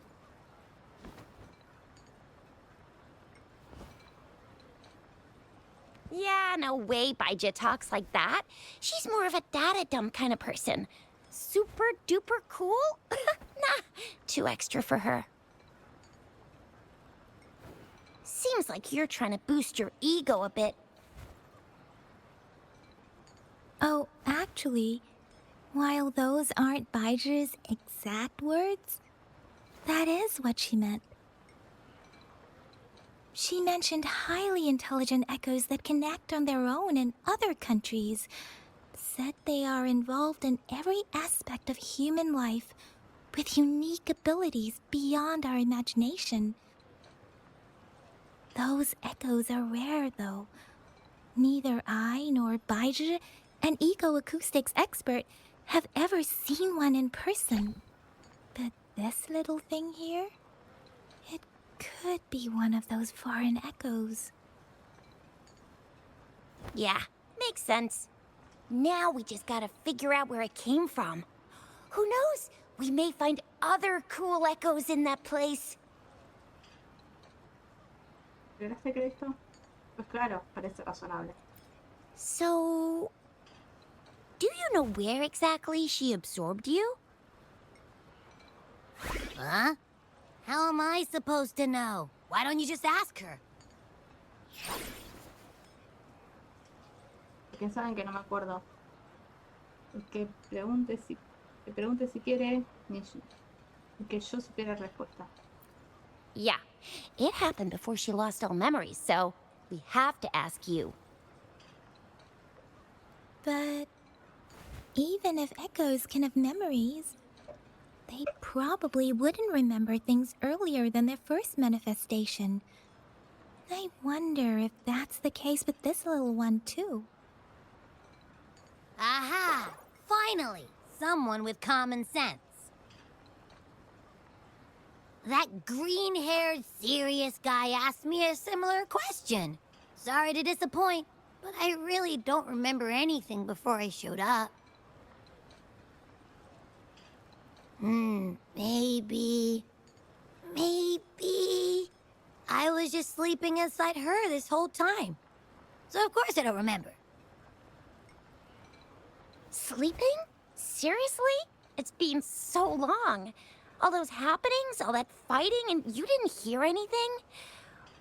Yeah, no way Baija talks like that. She's more of a data dump kind of person. Super duper cool? Nah, too extra for her. Seems like you're trying to boost your ego a bit. Oh, actually, while those aren't Baiji's exact words, that is what she meant. She mentioned highly intelligent echoes that can act on their own in other countries. Said they are involved in every aspect of human life with unique abilities beyond our imagination. Those echoes are rare, though. Neither I nor Baiji, an eco-acoustics expert, have ever seen one in person. But this little thing here, it could be one of those foreign echoes. Yeah, makes sense. Now we just gotta figure out where it came from. Who knows? We may find other cool echoes in that place. ¿Lograste creer esto? Pues claro, parece razonable. So, do you know where exactly she absorbed you? Huh? How am I supposed to know? Why don't you just ask her? Porque saben que no me acuerdo. Que pregunte si quiere y que yo supiera la respuesta. Yeah, it happened before she lost all memories, so we have to ask you. But even if echoes can have memories, they probably wouldn't remember things earlier than their first manifestation. I wonder if that's the case with this little one, too. Aha! Finally, someone with common sense. That green-haired, serious guy asked me a similar question. Sorry to disappoint, but I really don't remember anything before I showed up. Maybe I was just sleeping inside her this whole time. So of course I don't remember. Sleeping? Seriously? It's been so long. All those happenings, all that fighting, and you didn't hear anything?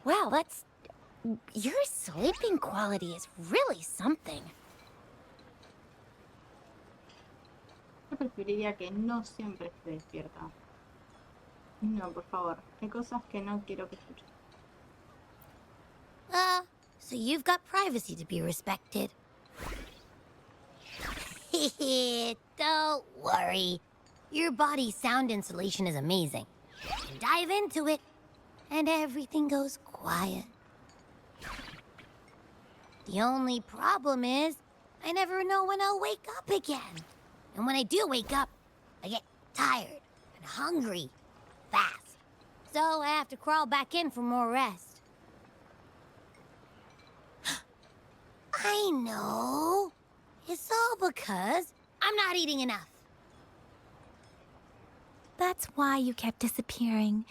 Wow, that's... Your sleeping quality is really something. Yo preferiría que no siempre esté despierta. No, por favor. Hay cosas que no quiero que escuche. So you've got privacy to be respected. Don't worry. Your body's sound insulation is amazing. You dive into it, and everything goes quiet. The only problem is, I never know when I'll wake up again. And when I do wake up, I get tired and hungry fast. So I have to crawl back in for more rest. I know. It's all because I'm not eating enough. That's why you kept disappearing.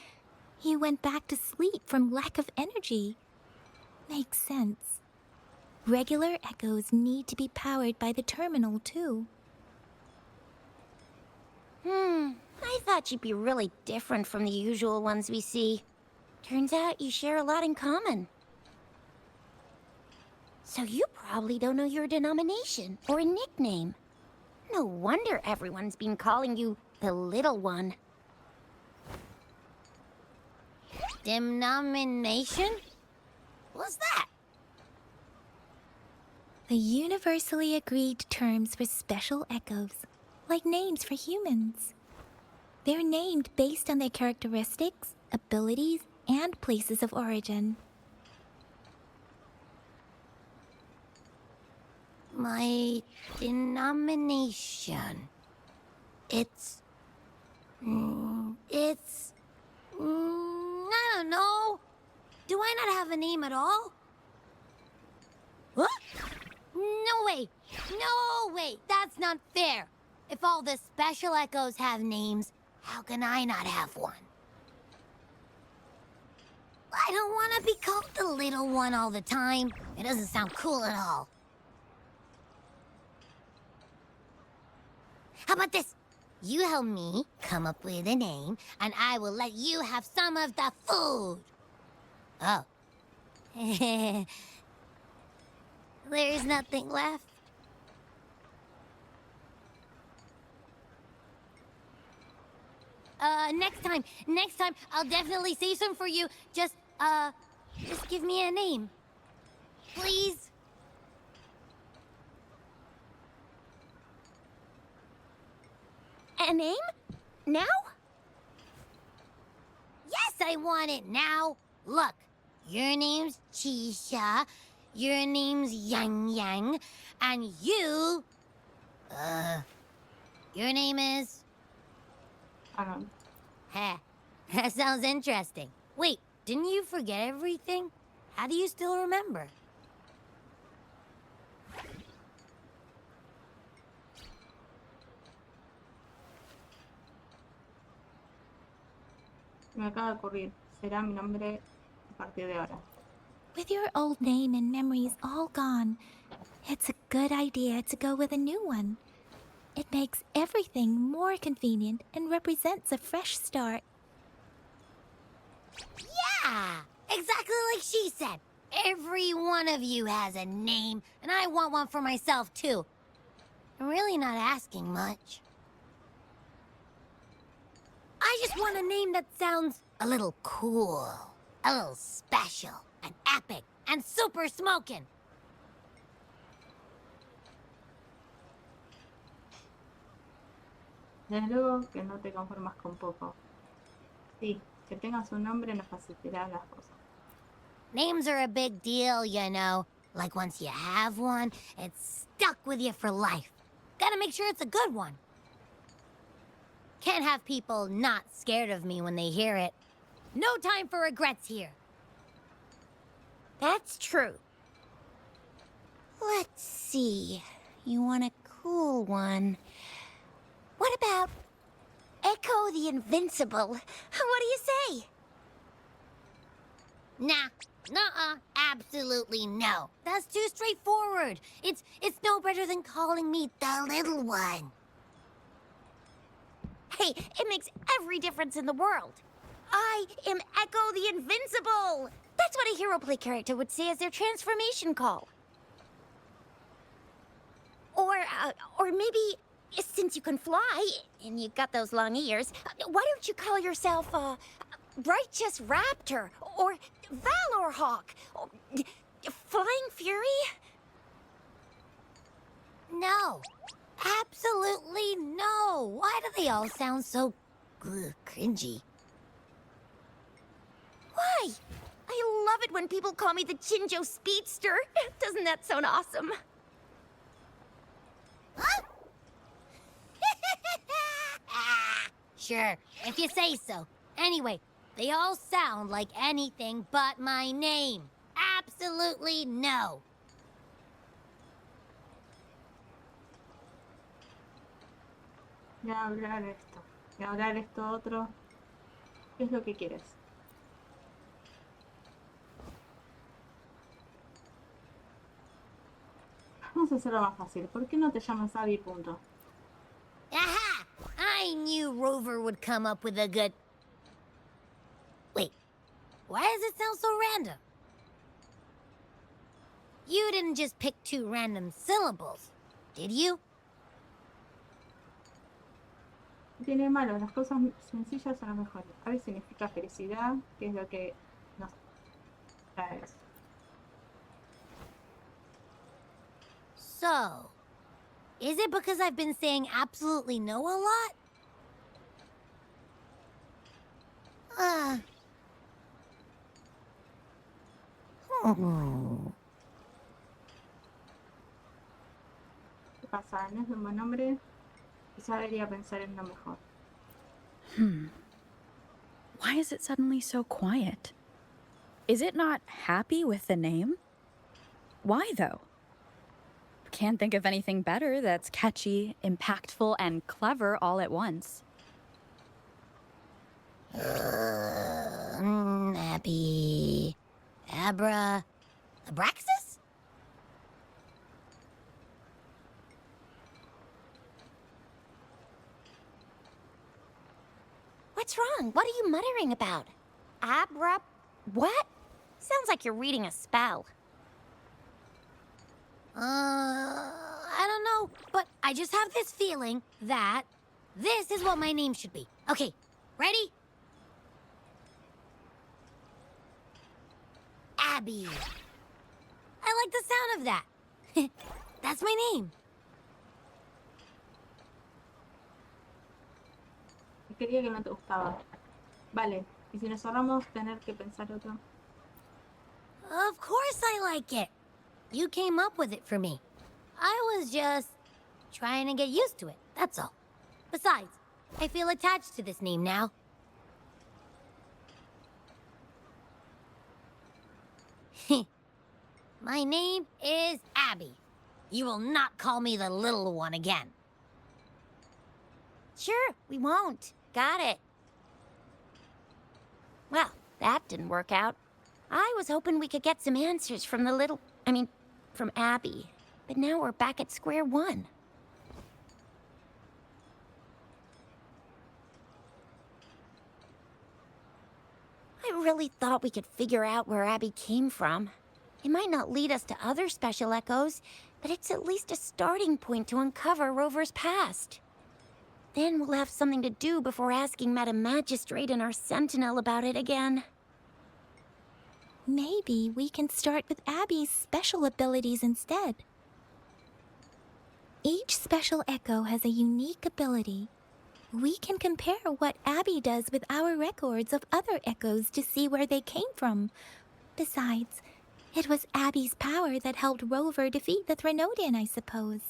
You went back to sleep from lack of energy. Makes sense. Regular echoes need to be powered by the terminal, too. I thought you'd be really different from the usual ones we see. Turns out you share a lot in common. So you probably don't know your denomination or a nickname. No wonder everyone's been calling you the little one. Denomination? What's that? The universally agreed terms for special echoes, like names for humans. They're named based on their characteristics, abilities, and places of origin. My denomination. It's... I don't know. Do I not have a name at all? What? No way! No way! That's not fair! If all the special echoes have names, how can I not have one? I don't want to be called the little one all the time. It doesn't sound cool at all. How about this? You help me come up with a name, and I will let you have some of the food. Oh. There's nothing left. Next time, I'll definitely say some for you. Just give me a name. Please? A name? Now? Yes, I want it now. Look, your name's Chisha, your name's Yang Yang, and you... your name is... I don't know. Heh, that sounds interesting. Wait, didn't you forget everything? How do you still remember? Me acaba de ocurrir. Será mi nombre a partir de ahora. With your old name and memories all gone, it's a good idea to go with a new one. It makes everything more convenient and represents a fresh start. Yeah, exactly like she said. Every one of you has a name, and I want one for myself, too. I'm really not asking much. I just want a name that sounds a little cool, a little special, and epic, and super smoking. Desde luego que no te conformas con poco. Sí, que tengas un nombre nos facilitará las cosas. Names are a big deal, you know. Like once you have one, it's stuck with you for life. Gotta make sure it's a good one. Can't have people not scared of me when they hear it. No time for regrets here. That's true. Let's see. You want a cool one. What about Echo the Invincible? What do you say? Nah. Nuh-uh. Absolutely no. That's too straightforward. It's no better than calling me the little one. Hey, it makes every difference in the world. I am Echo the Invincible! That's what a hero play character would say as their transformation call. Or maybe, since you can fly, and you've got those long ears, why don't you call yourself, Righteous Raptor, or Valor Hawk, or Flying Fury? No. Absolutely no. Why do they all sound so cringy? Why? I love it when people call me the Chinjo Speedster. Doesn't that sound awesome? Huh? Sure, if you say so. Anyway, They all sound like anything but my name. Absolutely no. Voy a hablar esto. Voy a hablar esto otro. ¿Qué es lo que quieres? Vamos a hacerlo más fácil. ¿Por qué no te llamas Abby, punto? Aha! I knew Rover would come up with a good... Wait, why does it sound so random? You didn't just pick 2 random syllables, did you? ¿Qué tiene de malo? Las cosas sencillas son las mejores. Abby significa felicidad, que es lo que nos trae eso. So, is it because I've been saying absolutely no a lot? ¿Qué pasa? ¿No es un buen nombre? Quizá debería pensar en lo mejor. Why is it suddenly so quiet? Is it not happy with the name? Why, though? Can't think of anything better that's catchy, impactful, and clever all at once. Abby... Abra... Abraxas? What's wrong? What are you muttering about? Abra... what? Sounds like you're reading a spell. I don't know, but I just have this feeling that this is what my name should be. Okay, ready? Abby. I like the sound of that. That's my name. Quería que no te gustaba. Vale, y si nos ahorramos tener que pensar otro. Of course I like it. You came up with it for me. I was just trying to get used to it, that's all. Besides, I feel attached to this name now. My name is Abby. You will not call me the little one again. Sure, we won't. Got it. Well, that didn't work out. I was hoping we could get some answers from from Abby. But now we're back at square one. I really thought we could figure out where Abby came from. It might not lead us to other special echoes, but it's at least a starting point to uncover Rover's past. Then we'll have something to do before asking Madam Magistrate and our Sentinel about it again. Maybe we can start with Abby's special abilities instead. Each special echo has a unique ability. We can compare what Abby does with our records of other echoes to see where they came from. Besides, it was Abby's power that helped Rover defeat the Threnodian, I suppose.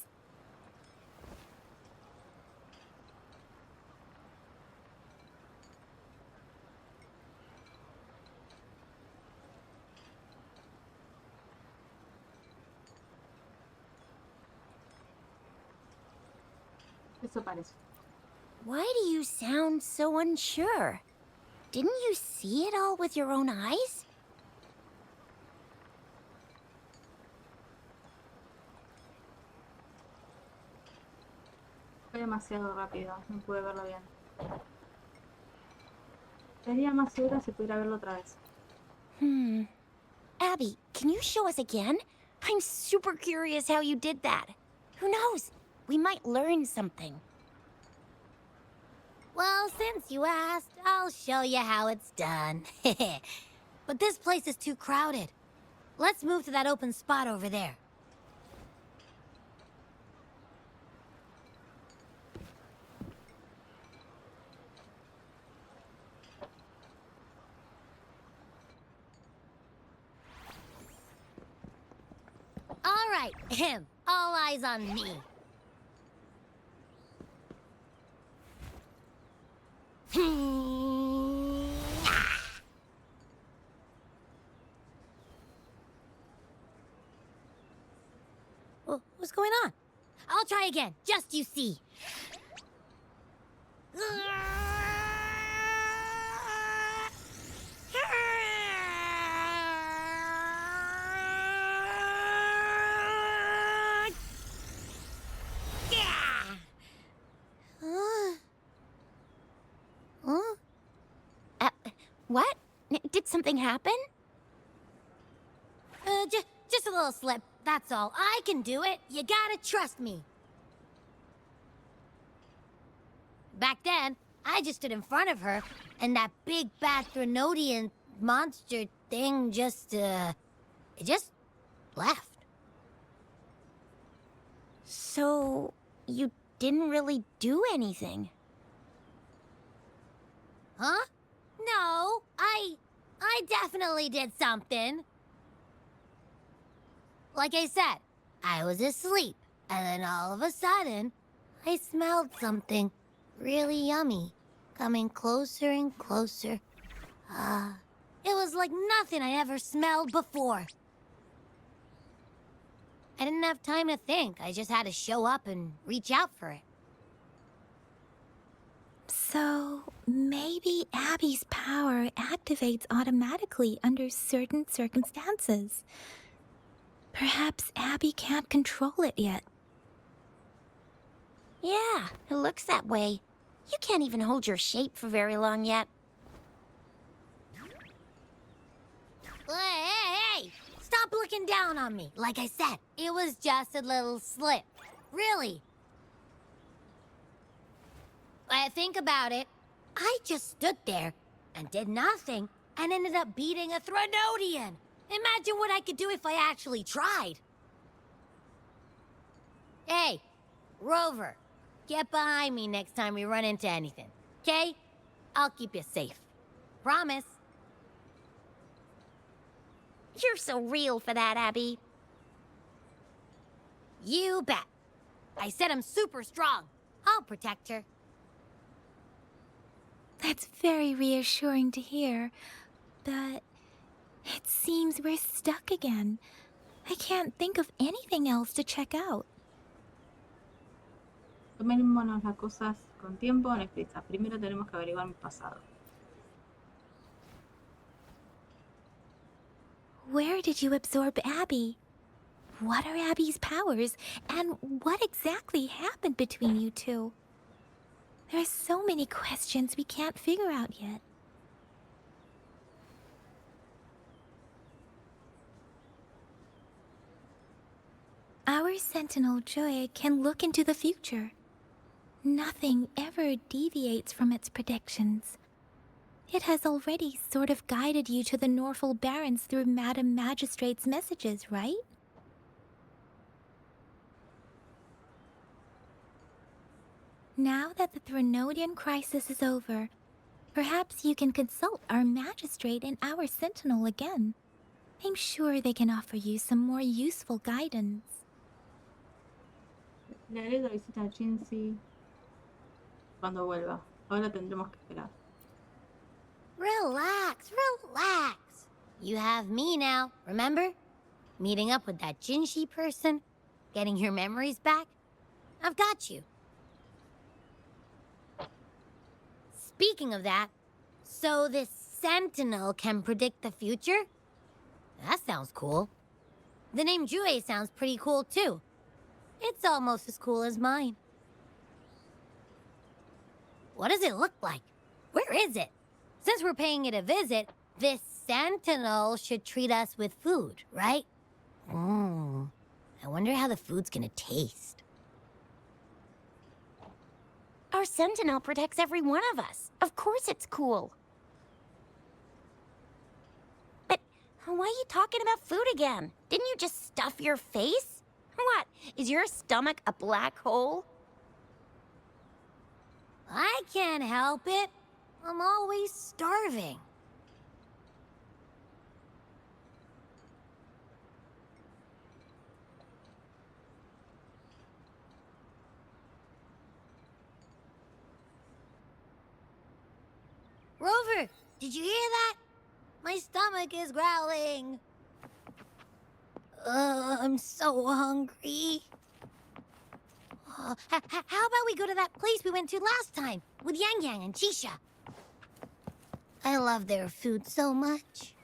Eso parece. Why do you sound so unsure? Didn't you see it all with your own eyes? Fue demasiado rápido, no pude verlo bien. Sería más segura si pudiera verlo otra vez. Abby, can you show us again? I'm super curious how you did that. Who knows? We might learn something. Well, since you asked, I'll show you how it's done. But this place is too crowded. Let's move to that open spot over there. All right, all eyes on me. What's going on? I'll try again, just you see. What? Did something happen? Just a little slip, that's all. I can do it. You gotta trust me. Back then, I just stood in front of her, and that big bad Threnodian monster thing it just left. So, you didn't really do anything? Huh? No, I definitely did something. Like I said, I was asleep, and then all of a sudden, I smelled something really yummy, coming closer and closer. It was like nothing I ever smelled before. I didn't have time to think. I just had to show up and reach out for it. So, maybe Abby's power activates automatically under certain circumstances. Perhaps Abby can't control it yet. Yeah, it looks that way. You can't even hold your shape for very long yet. Hey! Stop looking down on me. Like I said, it was just a little slip. Really. Think about it. I just stood there and did nothing and ended up beating a Threnodian. Imagine what I could do if I actually tried. Hey, Rover, get behind me next time we run into anything, okay? I'll keep you safe. Promise. You're so real for that, Abby. You bet. I said I'm super strong. I'll protect her. That's very reassuring to hear, but it seems we're stuck again. I can't think of anything else to check out. Tomémonos las cosas con tiempo, no hay prisa. Primero tenemos que averiguar mi pasado. Where did you absorb Abby? What are Abby's powers, and what exactly happened between you two? There are so many questions we can't figure out yet. Our Sentinel Joy can look into the future. Nothing ever deviates from its predictions. It has already sort of guided you to the Norfolk Barrens through Madam Magistrate's messages, right? Now that the Threnodian crisis is over, perhaps you can consult our Magistrate and our Sentinel again. I'm sure they can offer you some more useful guidance. Le haré la visita a Chincy cuando vuelva. Ahora tendremos que esperar. Relax, relax. You have me now, remember? Meeting up with that Jinshi person, getting your memories back. I've got you. Speaking of that, so this Sentinel can predict the future? That sounds cool. The name Jue sounds pretty cool too. It's almost as cool as mine. What does it look like? Where is it? Since we're paying it a visit, this Sentinel should treat us with food, right? I wonder how the food's gonna taste. Our Sentinel protects every one of us. Of course it's cool. But why are you talking about food again? Didn't you just stuff your face? What, is your stomach a black hole? I can't help it. I'm always starving. Rover, did you hear that? My stomach is growling. I'm so hungry. How about we go to that place we went to last time with Yang Yang and Chisha? I love their food so much.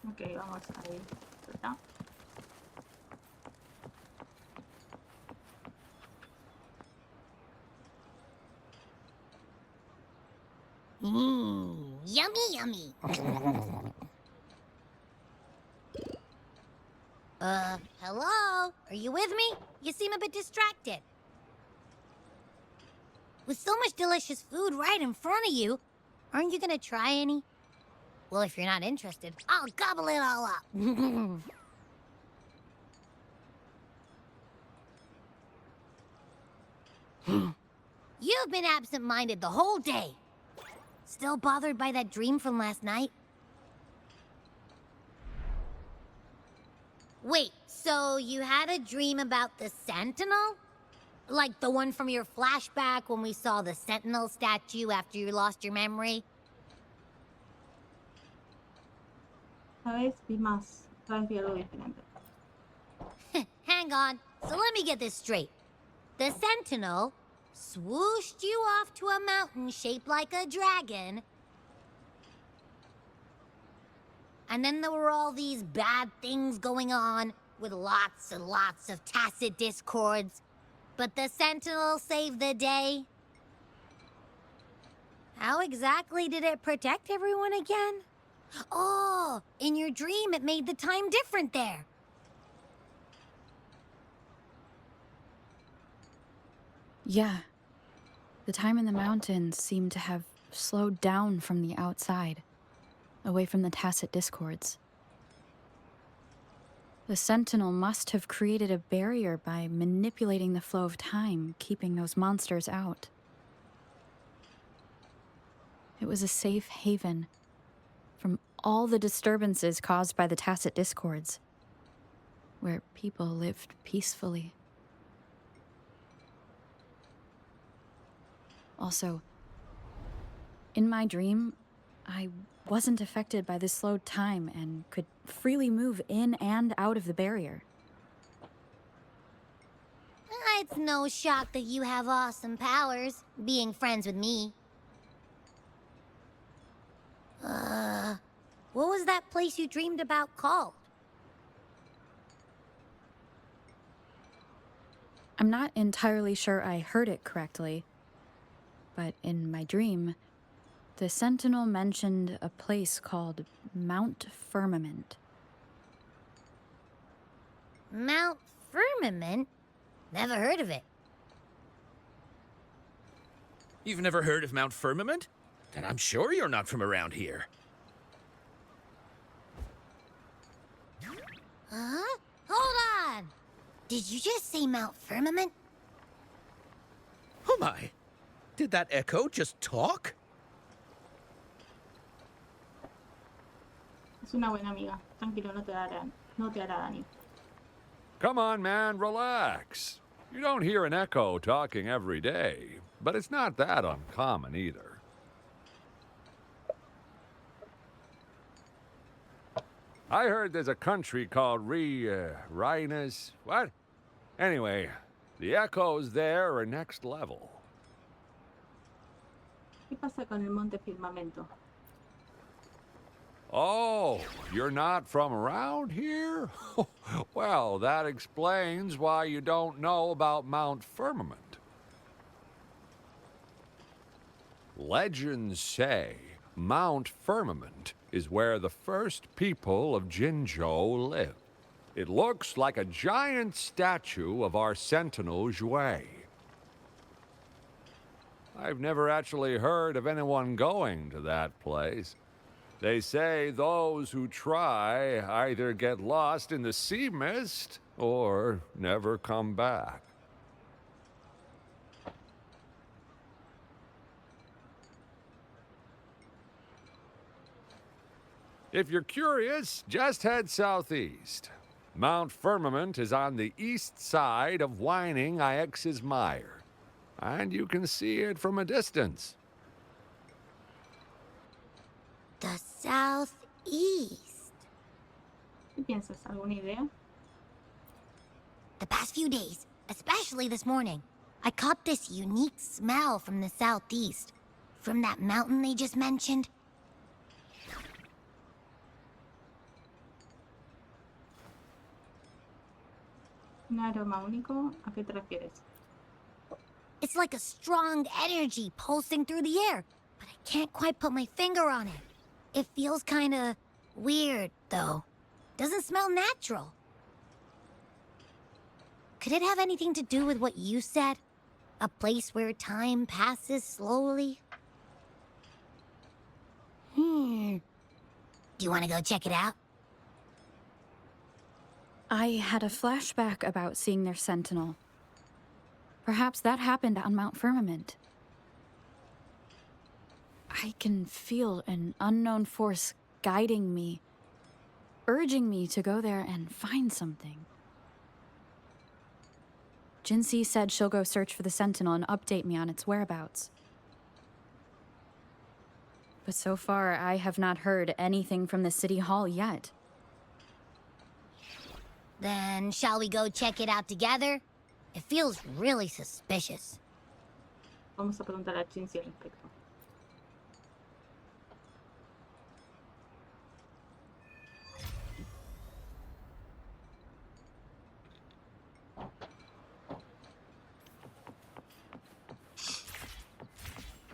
Ok, vamos ahí. ¿Está? Yummy, yummy. Hello? Are you with me? You seem a bit distracted. With so much delicious food right in front of you, aren't you gonna try any? Well, if you're not interested, I'll gobble it all up. You've been absent-minded the whole day. Still bothered by that dream from last night? Wait, so you had a dream about the Sentinel? Like the one from your flashback when we saw the Sentinel statue after you lost your memory? Esta vez vi más. Esta vez vi algo diferente. Hang on, so let me get this straight. The Sentinel swooshed you off to a mountain shaped like a dragon. And then there were all these bad things going on with lots and lots of tacit discords. But the Sentinel saved the day. How exactly did it protect everyone again? Oh, in your dream it made the time different there. Yeah. The time in the mountains seemed to have slowed down from the outside, away from the tacit discords. The Sentinel must have created a barrier by manipulating the flow of time, keeping those monsters out. It was a safe haven from all the disturbances caused by the tacit discords, where people lived peacefully. Also, in my dream, I wasn't affected by the slowed time and could freely move in and out of the barrier. It's no shock that you have awesome powers, being friends with me. What was that place you dreamed about called? I'm not entirely sure I heard it correctly, but in my dream, the Sentinel mentioned a place called Mount Firmament. Mount Firmament? Never heard of it. You've never heard of Mount Firmament? Then I'm sure you're not from around here. Huh? Hold on! Did you just say Mount Firmament? Oh my! Did that echo just talk? Es una buena amiga. Tranquilo, no te hará daño. Come on, man, relax. You don't hear an echo talking every day, but it's not that uncommon either. I heard there's a country called Rhinus. What? Anyway, the echoes there are next level. ¿Qué pasa con el monte Firmamento? Oh, you're not from around here? Well, that explains why you don't know about Mount Firmament. Legends say Mount Firmament is where the first people of Jinzhou lived. It looks like a giant statue of our Sentinel Zhui. I've never actually heard of anyone going to that place. They say those who try either get lost in the sea mist or never come back. If you're curious, just head southeast. Mount Firmament is on the east side of whining Ix's Mire, and you can see it from a distance. The southeast. ¿Qué piensas? ¿Alguna idea? The past few days, especially this morning, I caught this unique smell from the southeast. From that mountain they just mentioned. ¿Un aroma único? ¿A qué te refieres? It's like a strong energy pulsing through the air, but I can't quite put my finger on it. It feels kinda weird, though. Doesn't smell natural. Could it have anything to do with what you said? A place where time passes slowly? Do you want to go check it out? I had a flashback about seeing their sentinel. Perhaps that happened on Mount Firmament. I can feel an unknown force guiding me, urging me to go there and find something. Jinxie said she'll go search for the sentinel and update me on its whereabouts. But so far, I have not heard anything from the City Hall yet. Then shall we go check it out together? It feels really suspicious. Vamos a preguntar a Jinxie al respecto.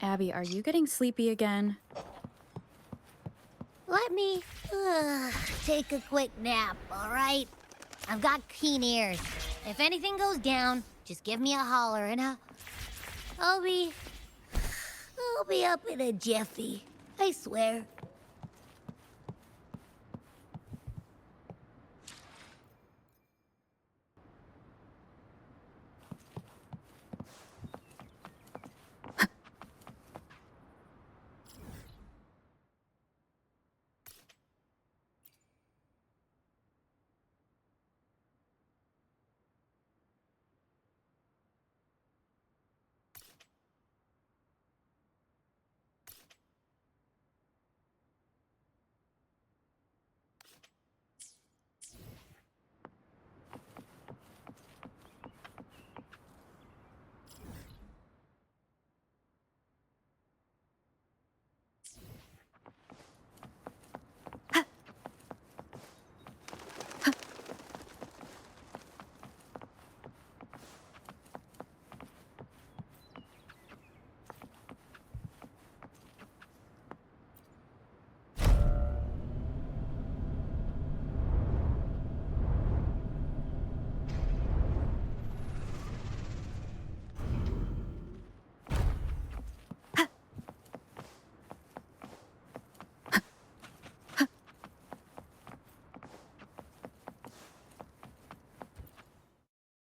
Abby, are you getting sleepy again? Let me take a quick nap, all right? I've got keen ears. If anything goes down, just give me a holler and I'll be up in a jiffy. I swear.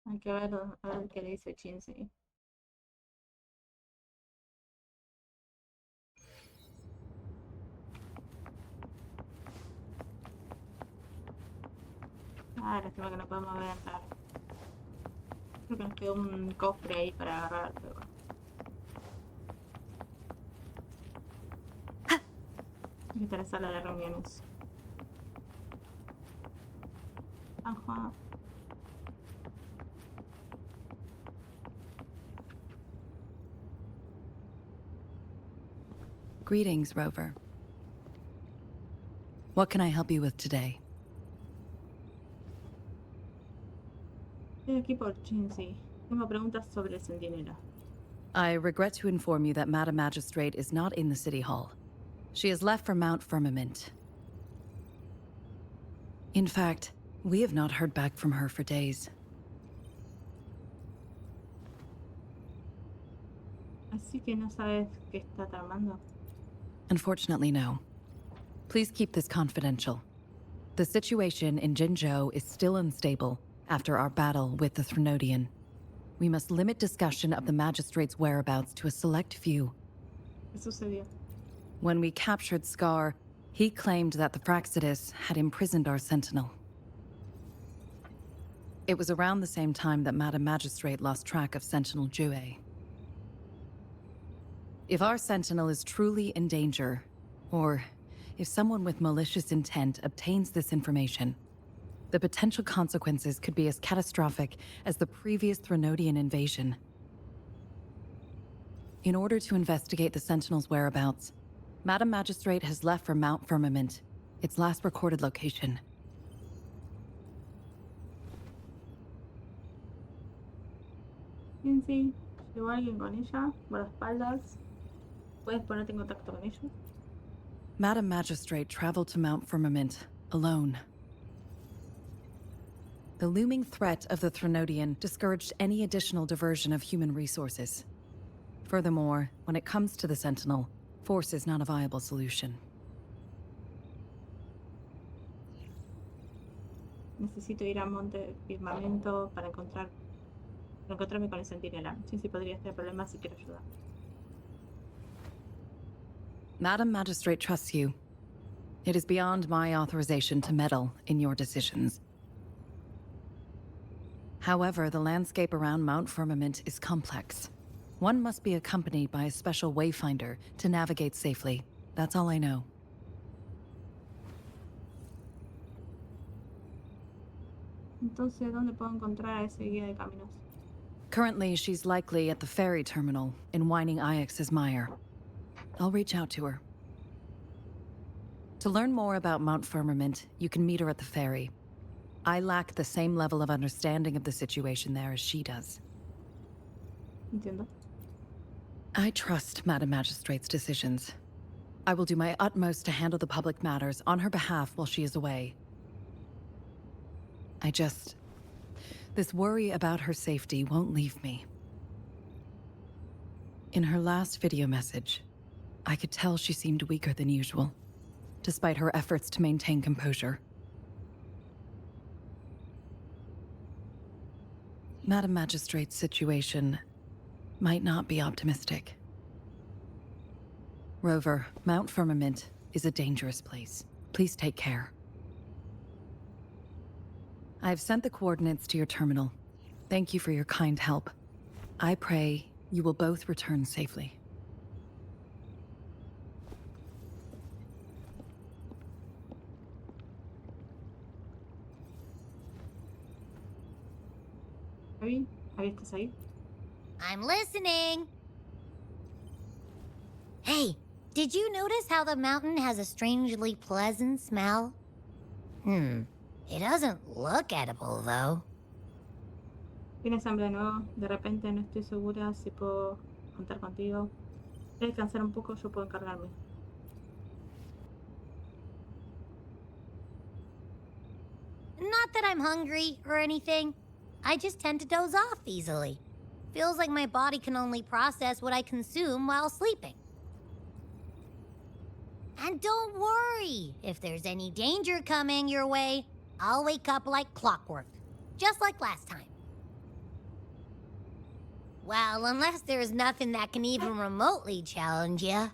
Hay que ver a ver qué dice Jinxie. Ah, lástima que no podemos ver entrar. Creo que nos quedó un cofre ahí para agarrar, pero bueno. Aquí está la sala de reuniones. Ajá. Greetings, Rover. What can I help you with today? Estoy aquí por Jinxie. Tengo preguntas sobre el centinela. I regret to inform you that Madam Magistrate is not in the City Hall. She has left for Mount Firmament. In fact, we have not heard back from her for days. Así que no sabes qué está tramando. Unfortunately, no. Please keep this confidential. The situation in Jinzhou is still unstable after our battle with the Threnodian. We must limit discussion of the Magistrate's whereabouts to a select few. ¿Qué sucedió? When we captured Scar, he claimed that the Fraxidus had imprisoned our Sentinel. It was around the same time that Madam Magistrate lost track of Sentinel Jue. If our Sentinel is truly in danger, or if someone with malicious intent obtains this information, the potential consequences could be as catastrophic as the previous Threnodian invasion. In order to investigate the Sentinel's whereabouts, Madam Magistrate has left for Mount Firmament, its last recorded location. Quincy, ¿llegó alguien con ella? Guardaespaldas. ¿Puedes ponerte en contacto con ellos? Madam Magistrate traveled to Mount Firmament alone. The looming threat of the Threnodian discouraged any additional diversion of human resources. Furthermore, when it comes to the Sentinel, force is not a viable solution. Necesito ir a Monte Firmamento para encontrarme con el centinela. Sí, podría tener problemas si quiero ayudar. Madam Magistrate trusts you. It is beyond my authorization to meddle in your decisions. However, the landscape around Mount Firmament is complex. One must be accompanied by a special wayfinder to navigate safely. That's all I know. Entonces, ¿dónde puedo encontrar a ese guía de caminos? Currently, she's likely at the ferry terminal in Whining Ix's Mire. I'll reach out to her. To learn more about Mount Firmament, you can meet her at the ferry. I lack the same level of understanding of the situation there as she does. Entiendo. I trust Madam Magistrate's decisions. I will do my utmost to handle the public matters on her behalf while she is away. This worry about her safety won't leave me. In her last video message, I could tell she seemed weaker than usual, despite her efforts to maintain composure. Madam Magistrate's situation might not be optimistic. Rover, Mount Firmament is a dangerous place. Please take care. I have sent the coordinates to your terminal. Thank you for your kind help. I pray you will both return safely. Abby, ¿estás ahí? I'm listening. Hey, did you notice how the mountain has a strangely pleasant smell? It doesn't look edible, though. ¿Tienes hambre de nuevo? De repente no estoy segura si puedo contar contigo. ¿Quieres descansar un poco? Yo puedo encargarme. Not that I'm hungry or anything. I just tend to doze off easily. Feels like my body can only process what I consume while sleeping. And don't worry, if there's any danger coming your way, I'll wake up like clockwork, just like last time. Well, unless there's nothing that can even remotely challenge you.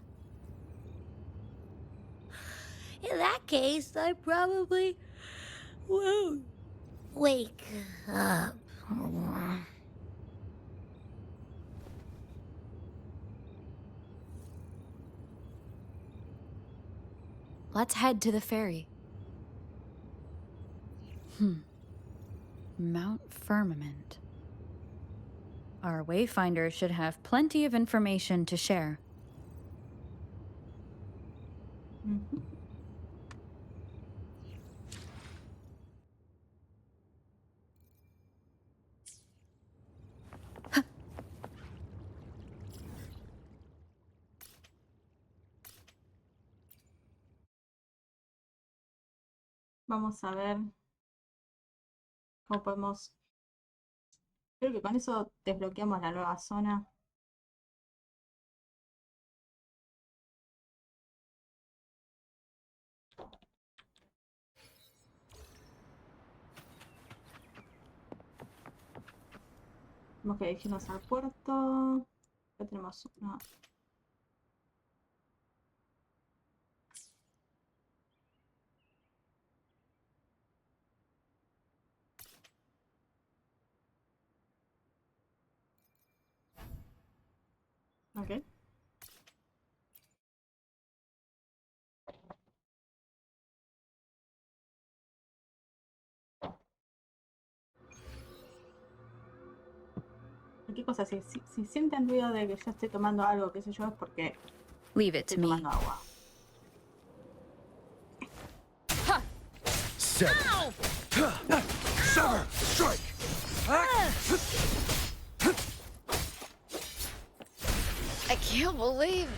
In that case, I probably won't wake up. Let's head to the ferry. Mount Firmament. Our wayfinder should have plenty of information to share. Vamos a ver cómo podemos... Creo que con eso desbloqueamos la nueva zona. Tenemos que dirigirnos al puerto. Ya tenemos una... Ok. cualquier cosa. Si sienten ruido de que ya estoy tomando algo, qué sé yo, es porque Leave it to me. tomando agua. Sever! Strike! I can't believe it.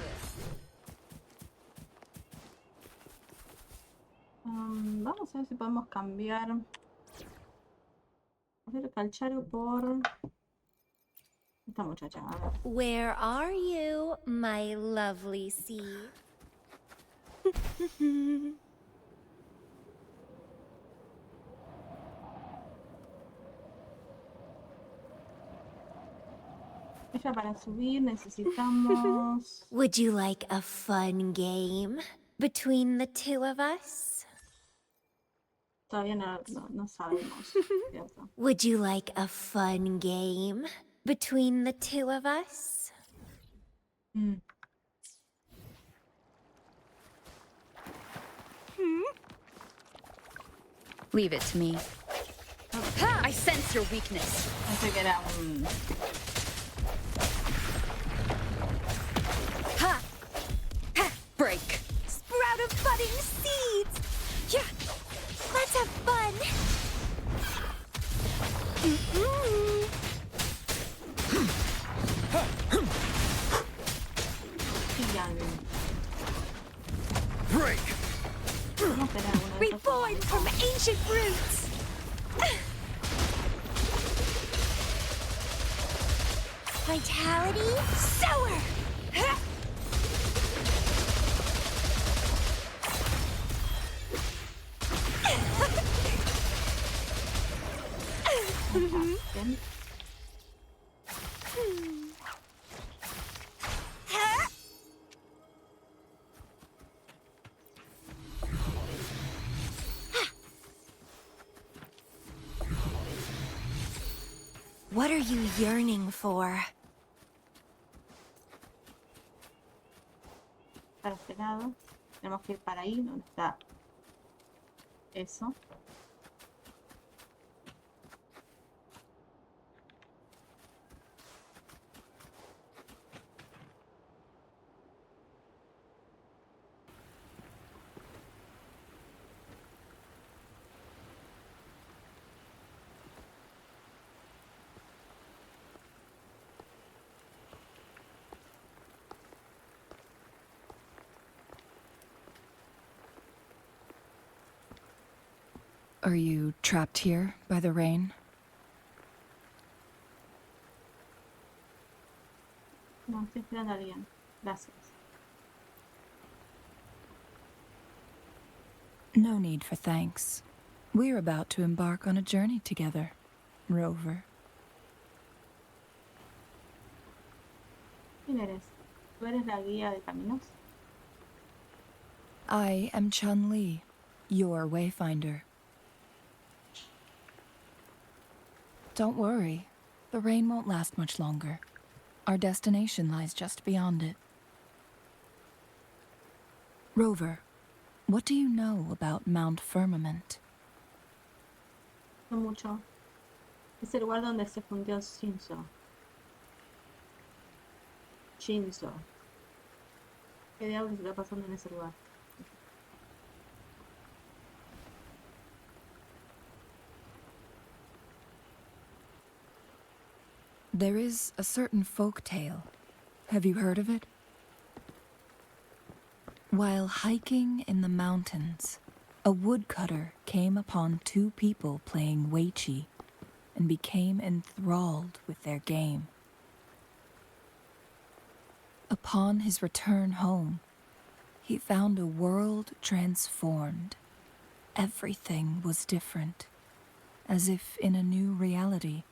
Vamos a ver si podemos cambiar. A ver, Calcharo por esta muchacha. A ver. Where are you, my lovely sea? Ella para subir necesitamos. Would you like a fun game between the two of us? Todavía no sabemos, ¿cierto? Would you like a fun game between the two of us? Leave it to me. I sense your weakness. Pensé que era un. Break. Sprout of budding seeds! Yeah! Let's have fun! Break! Reborn from ancient roots! Vitality, sower! What are you yearning for? Para este lado. Tenemos que ir para ahí, donde está eso. Are you trapped here by the rain? No, estoy esperando a alguien. Gracias. No need for thanks. We're about to embark on a journey together, Rover. ¿Quién eres? ¿Tú eres la guía de caminos? I am Chun-Li, your wayfinder. Don't worry, the rain won't last much longer. Our destination lies just beyond it. Rover, what do you know about Mount Firmament? No mucho. Es el lugar donde se fundió Shinzo. ¿Qué diablos está pasando en ese lugar? There is a certain folk tale. Have you heard of it? While hiking in the mountains, a woodcutter came upon two people playing Weiqi and became enthralled with their game. Upon his return home, he found a world transformed. Everything was different, as if in a new reality.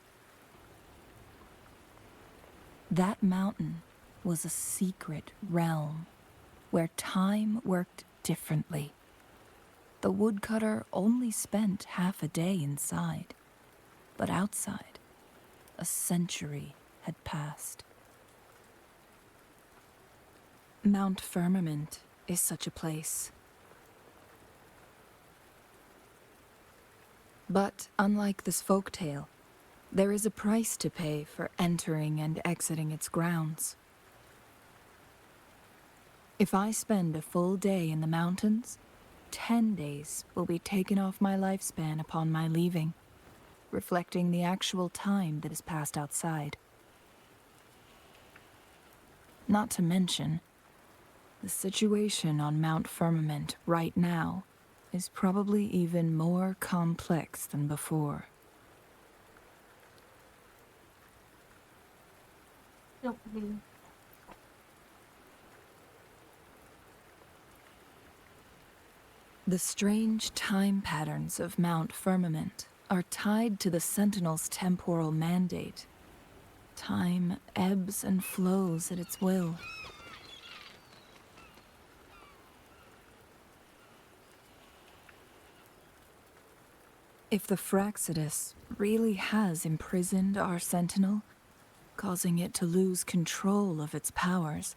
That mountain was a secret realm where time worked differently. The woodcutter only spent half a day inside, but outside, a century had passed. Mount Firmament is such a place. But unlike this folktale, There is a price to pay for entering and exiting its grounds. If I spend a full day in the mountains, 10 days will be taken off my lifespan upon my leaving, reflecting the actual time that is passed outside. Not to mention, the situation on Mount Firmament right now is probably even more complex than before. The strange time patterns of Mount Firmament are tied to the Sentinel's temporal mandate. Time ebbs and flows at its will. If the Fraxidus really has imprisoned our Sentinel, causing it to lose control of its powers,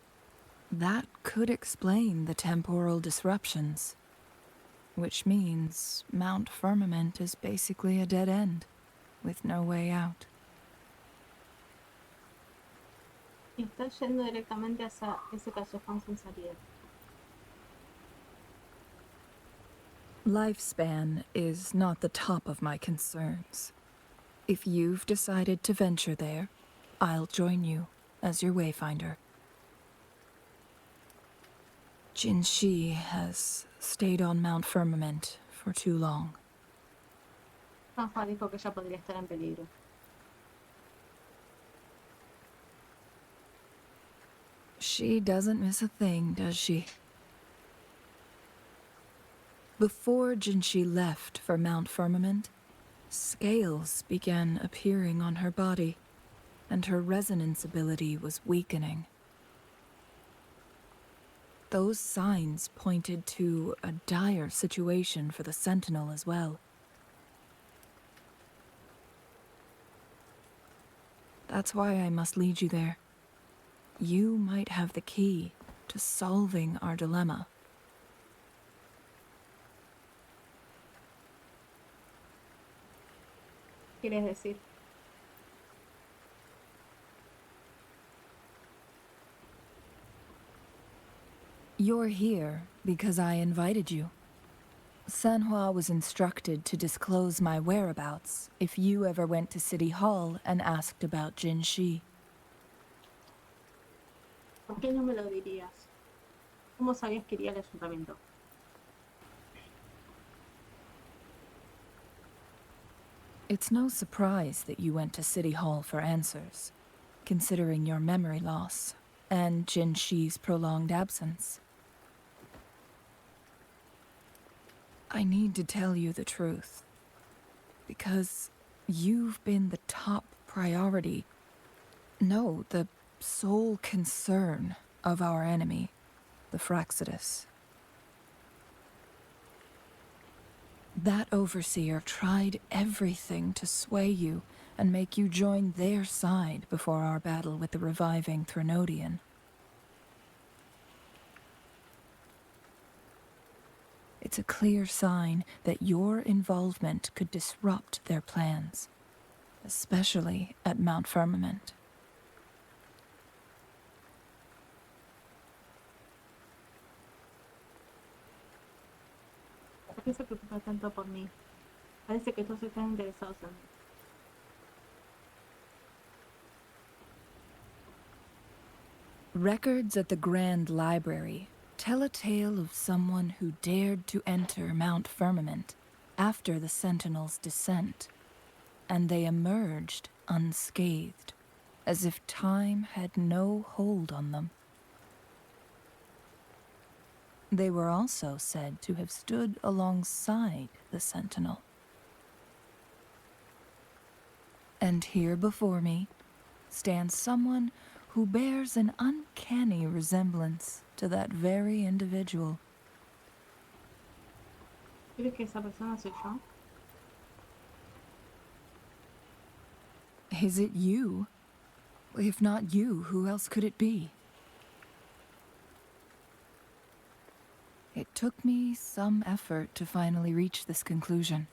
that could explain the temporal disruptions. Which means Mount Firmament is basically a dead end, with no way out. Y está yendo directamente hacia ese callejón sin salida. Lifespan is not the top of my concerns. If you've decided to venture there, I'll join you as your wayfinder. Jinshi has stayed on Mount Firmament for too long. Sanhua dijo que ella podría estar en peligro. She doesn't miss a thing, does she? Before Jinshi left for Mount Firmament, scales began appearing on her body, and her resonance ability was weakening. Those signs pointed to a dire situation for the Sentinel as well. That's why I must lead you there. You might have the key to solving our dilemma. ¿Quieres decir? You're here because I invited you. Sanhua was instructed to disclose my whereabouts if you ever went to City Hall and asked about Jinshi. ¿Por qué no me lo dirías? ¿Cómo sabías que iría al ayuntamiento? It's no surprise that you went to City Hall for answers, considering your memory loss and Jinshi's prolonged absence. I need to tell you the truth, because you've been the top priority, no, the sole concern of our enemy, the Fraxidus. That overseer tried everything to sway you and make you join their side before our battle with the reviving Threnodian. It's a clear sign that your involvement could disrupt their plans, especially at Mount Firmament. ¿Por qué se preocupa tanto por mí? Parece que todos están interesados en mí. Records at the Grand Library tell a tale of someone who dared to enter Mount Firmament after the Sentinel's descent, and they emerged unscathed, as if time had no hold on them. They were also said to have stood alongside the Sentinel. And here before me stands someone who bears an uncanny resemblance to that very individual. ¿Crees que esa persona soy yo? Is it you? If not you, who else could it be? It took me some effort to finally reach this conclusion.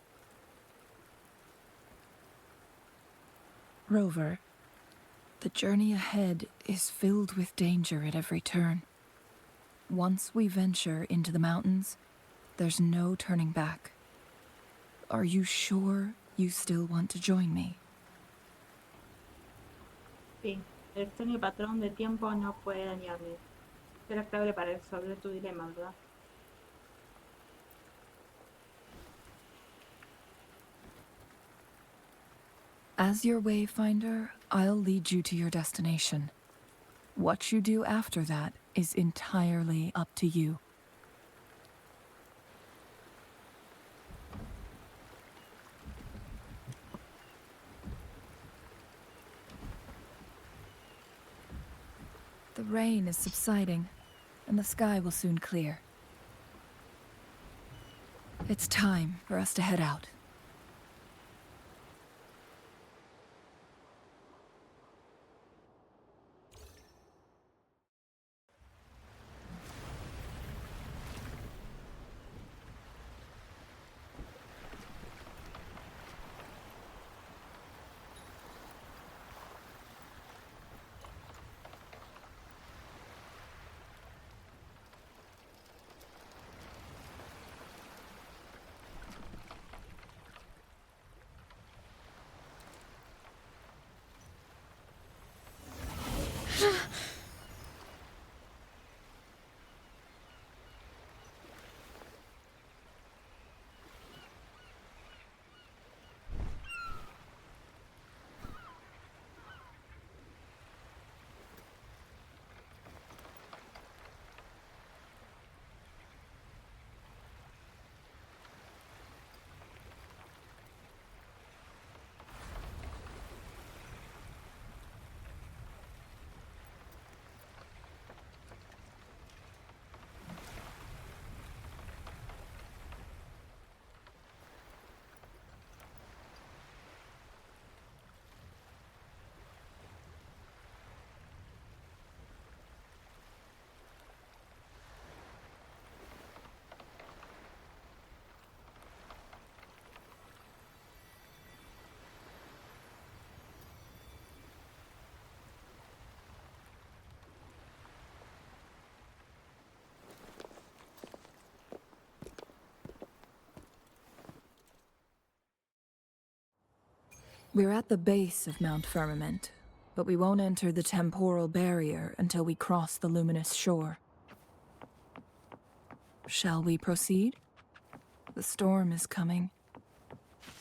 Rover, the journey ahead is filled with danger at every turn. Once we venture into the mountains, there's no turning back. Are you sure you still want to join me? Sí, el extraño patrón de tiempo no puede dañarle. Será clave para resolver tu dilema, ¿verdad? As your wayfinder, I'll lead you to your destination. What you do after that is entirely up to you. The rain is subsiding, and the sky will soon clear. It's time for us to head out. We're at the base of Mount Firmament, but we won't enter the temporal barrier until we cross the luminous shore. Shall we proceed? The storm is coming.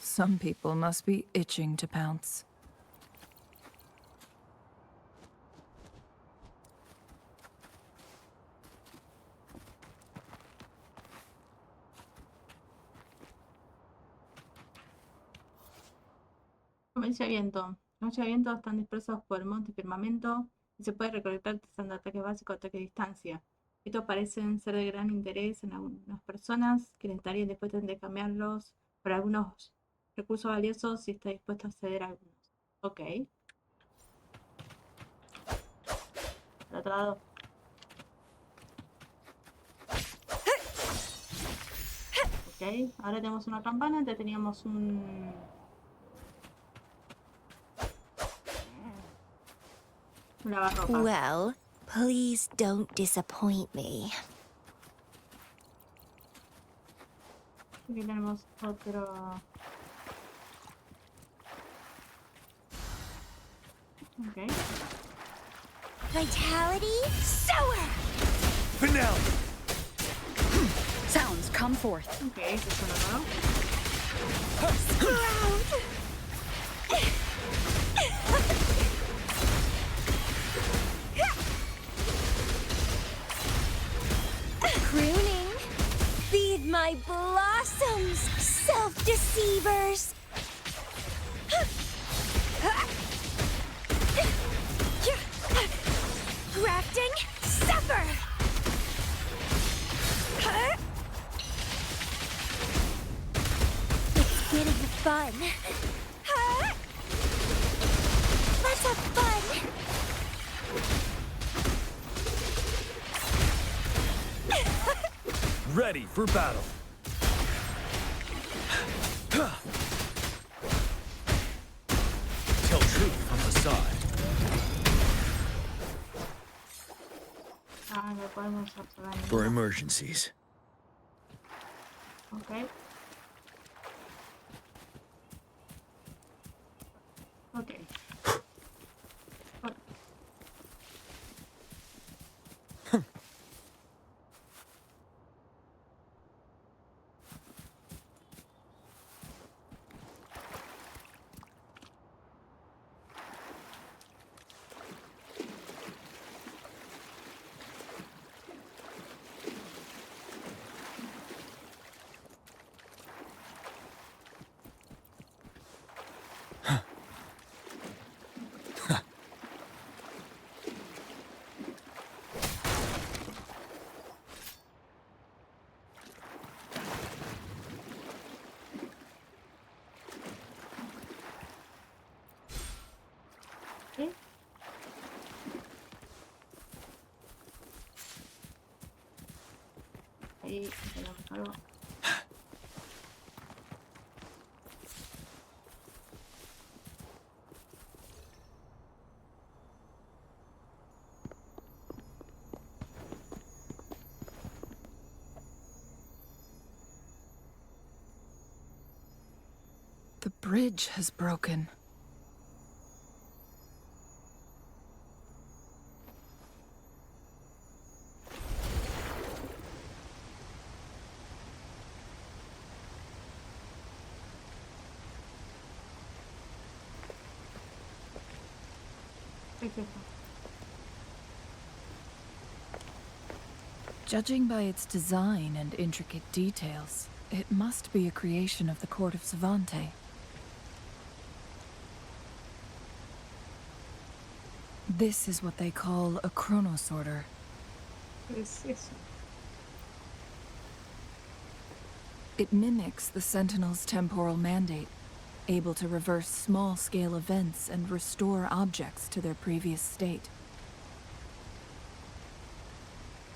Some people must be itching to pounce. Comienza el viento. Los de viento están dispersos por el monte y firmamento y se puede recolectar utilizando ataques básicos o ataques de distancia. Estos parecen ser de gran interés en algunas personas que estarían dispuestas a intercambiarlos por algunos recursos valiosos si está dispuesto a ceder a algunos. Ok. Al otro lado. Ok, ahora tenemos una campana, antes teníamos un lavarropa. Well, please don't disappoint me. Aquí tenemos otro. Ok. Vitality sower. Finale. Sounds, come forth. Ok, eso es uno nuevo. Sprout. Pruning. Feed my blossoms, self-deceivers. Grafting, suffer. It's getting fun. Let's have fun. Ready for battle. Tell truth. vamos a poner. For emergencies. Ok. Ok. ¿Sí? Ahí tenemos algo. The bridge has broken. ¿Qué es esto? Judging by its design and intricate details, it must be a creation of the court of Savante. This is what they call a chronosorter. ¿Qué es eso? It mimics the Sentinel's temporal mandate, able to reverse small-scale events and restore objects to their previous state.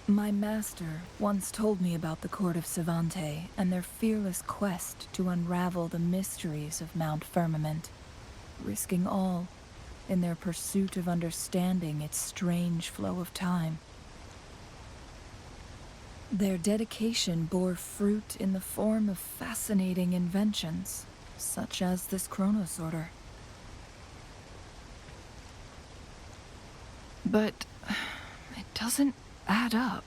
My master once told me about the court of Savante and their fearless quest to unravel the mysteries of Mount Firmament, risking all in their pursuit of understanding its strange flow of time. Their dedication bore fruit in the form of fascinating inventions, such as this chronosorter. But it doesn't add up.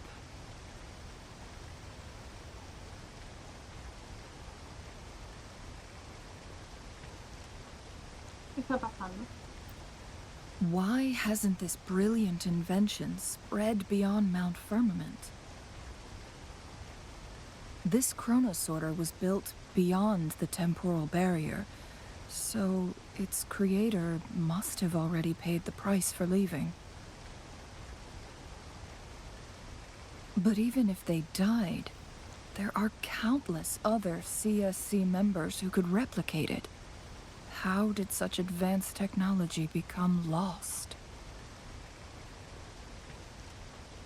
¿Qué está pasando? Why hasn't this brilliant invention spread beyond Mount Firmament? This chronosorter was built beyond the temporal barrier, so its creator must have already paid the price for leaving. But even if they died, there are countless other CSC members who could replicate it. How did such advanced technology become lost?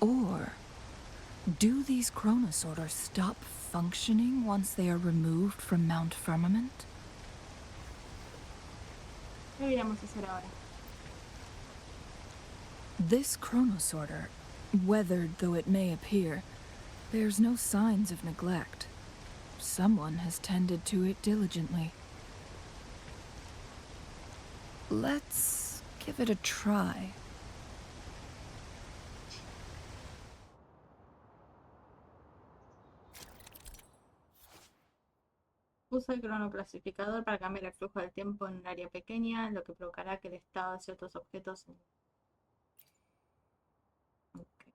Or do these chronosorters stop functioning once they are removed from Mount Firmament? ¿Qué deberíamos hacer ahora? This chronosorter, weathered though it may appear, bears no signs of neglect. Someone has tended to it diligently. Let's give it a try. Usa el cronoclasificador para cambiar el flujo del tiempo en un área pequeña, lo que provocará que el estado de ciertos objetos... Okay.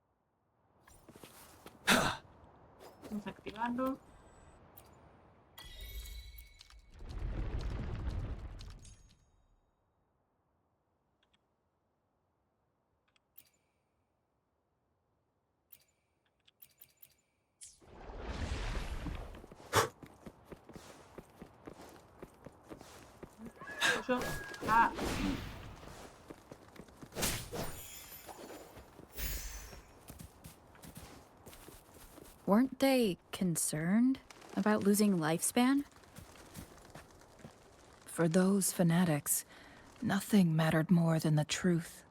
Vamos a activarlo. Yo... Ah. Weren't they concerned about losing lifespan? For those fanatics, nothing mattered more than the truth.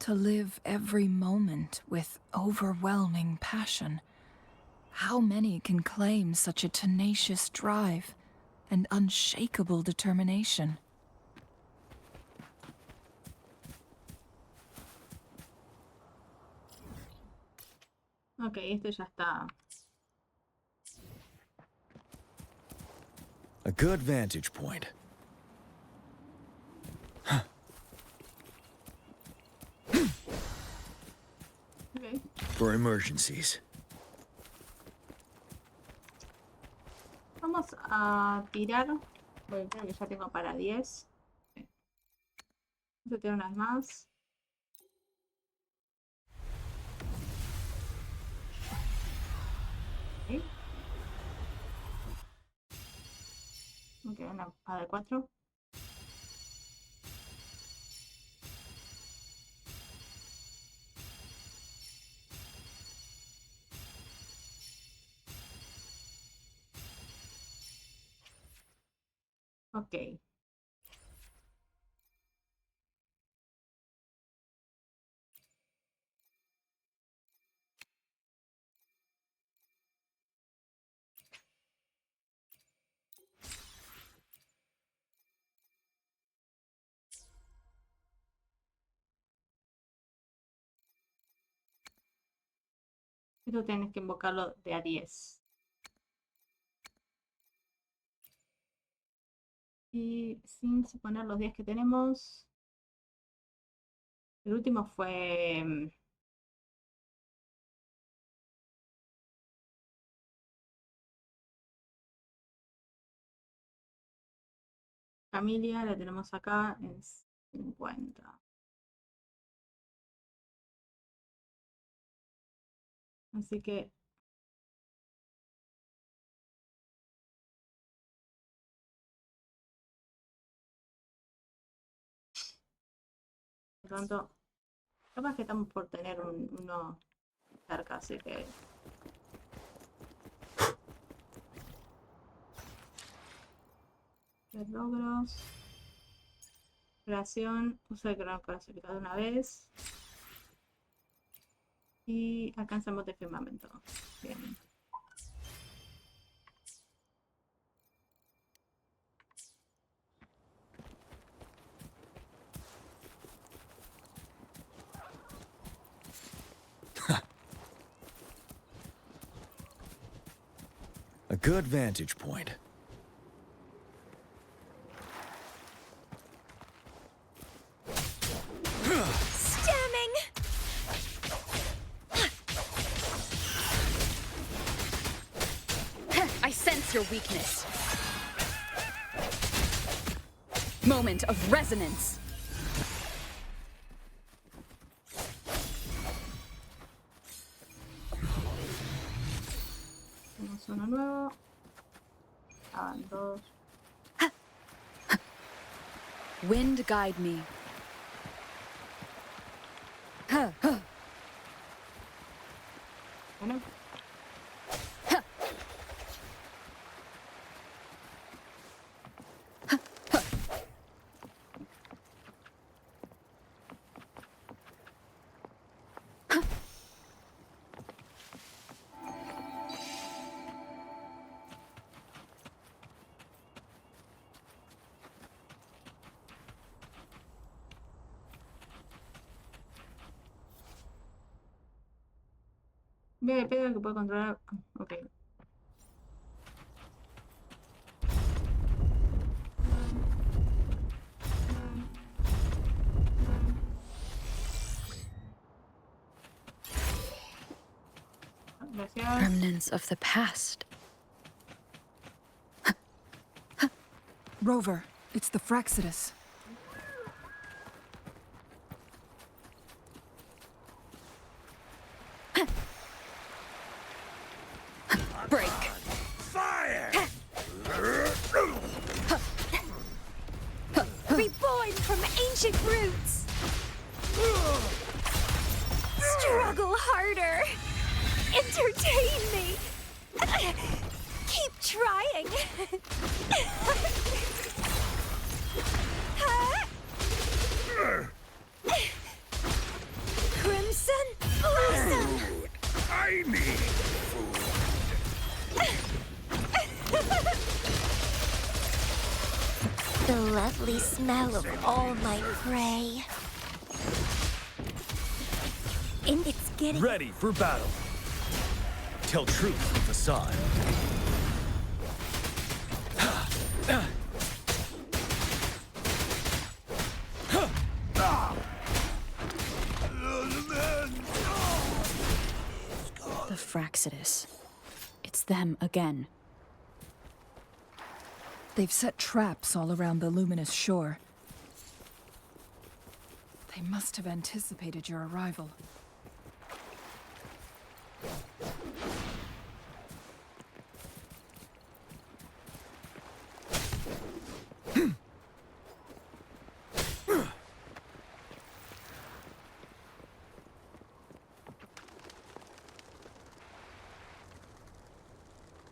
To live every moment with overwhelming passion. How many can claim such a tenacious drive and unshakable determination? Ok, este ya está. A good vantage point. Okay. For emergencies. Vamos a tirar. Porque creo que ya tengo para 10. Vamos a tirar unas más. Okay. Ok, una a de 4. Ok. Esto tienes que invocarlo de a 10. Y sin suponer los 10 que tenemos. El último fue... Familia, la tenemos acá en 50. Así que... Por lo tanto, capaz que estamos por tener uno cerca, así que... Logros. Creación. Uso el crono clasificado una vez. Y alcanzamos de firmamento. Bien. A good vantage point. Stemming! I sense your weakness. Moment of resonance. Tenemos uno nuevo. Van 2. Wind guide me. Bueno. Vea de pedo que puede controlar. Ok. Gracias. Remnants of the past. Rover, it's the Fraxidus. Break. Fire! Reborn from ancient roots! Struggle harder! Entertain me! Keep trying! The lovely smell of all my prey. And it's getting... Ready for battle. Tell truth with facade. The Fraxidus. It's them again. They've set traps all around the luminous shore. They must have anticipated your arrival.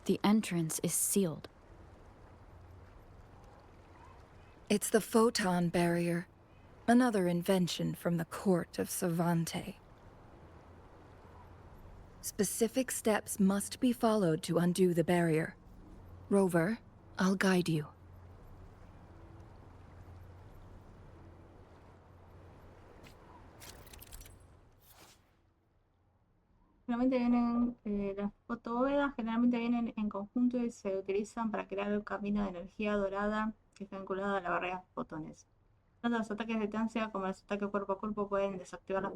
The entrance is sealed. It's the photon barrier, another invention from the court of Savante. Specific steps must be followed to undo the barrier. Rover, I'll guide you. Generalmente vienen, las fotobóvedas generalmente vienen en conjunto y se utilizan para crear el camino de energía dorada que está vinculado a la barrera de fotones. Tanto los ataques de distancia como los ataques cuerpo a cuerpo pueden desactivar la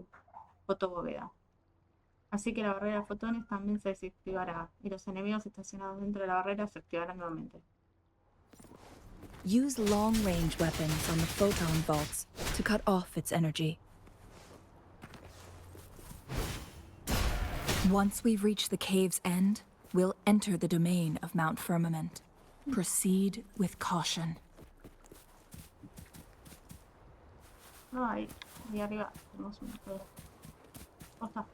fotobóveda. Así que la barrera de fotones también se desactivará y los enemigos estacionados dentro de la barrera se activarán nuevamente. Use long-range weapons on the photon vaults to cut off its energy. Once we've reached the cave's end, we'll enter the domain of Mount Firmament. Proceed with caution. Ahí arriba tenemos un cosa.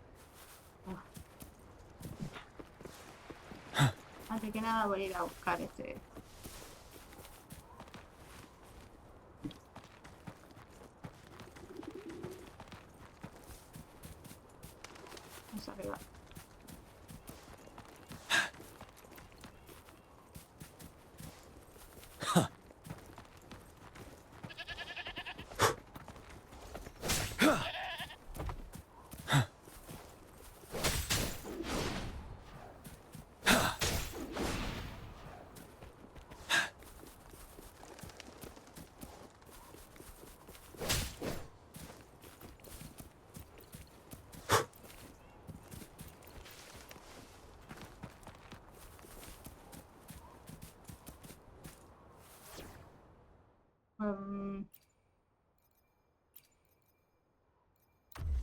Antes que nada voy a ir a buscar ese. Vamos arriba.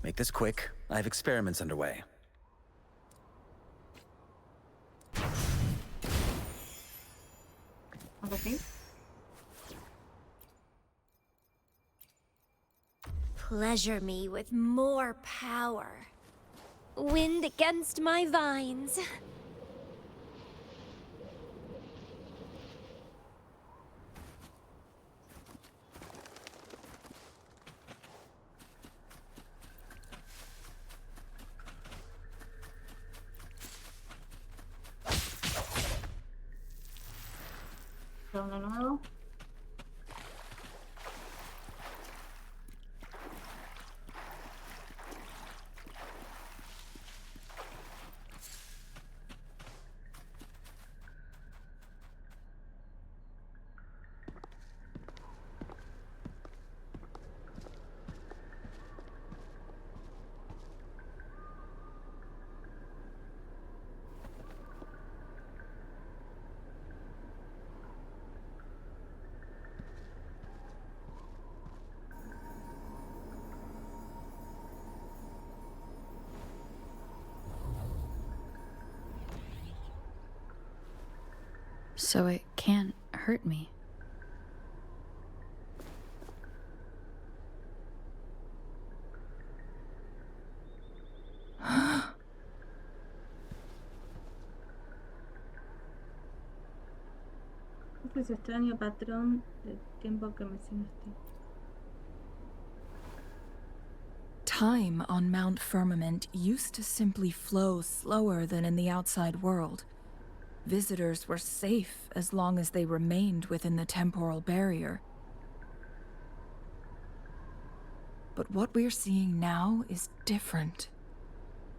Make this quick. I have experiments underway. Okay. Pleasure me with more power. Wind against my vines. Uno nuevo. So it can't hurt me. Este es extraño patrón del tiempo que mencionaste. Time on Mount Firmament used to simply flow slower than in the outside world. Visitors were safe as long as they remained within the temporal barrier. But what we're seeing now is different.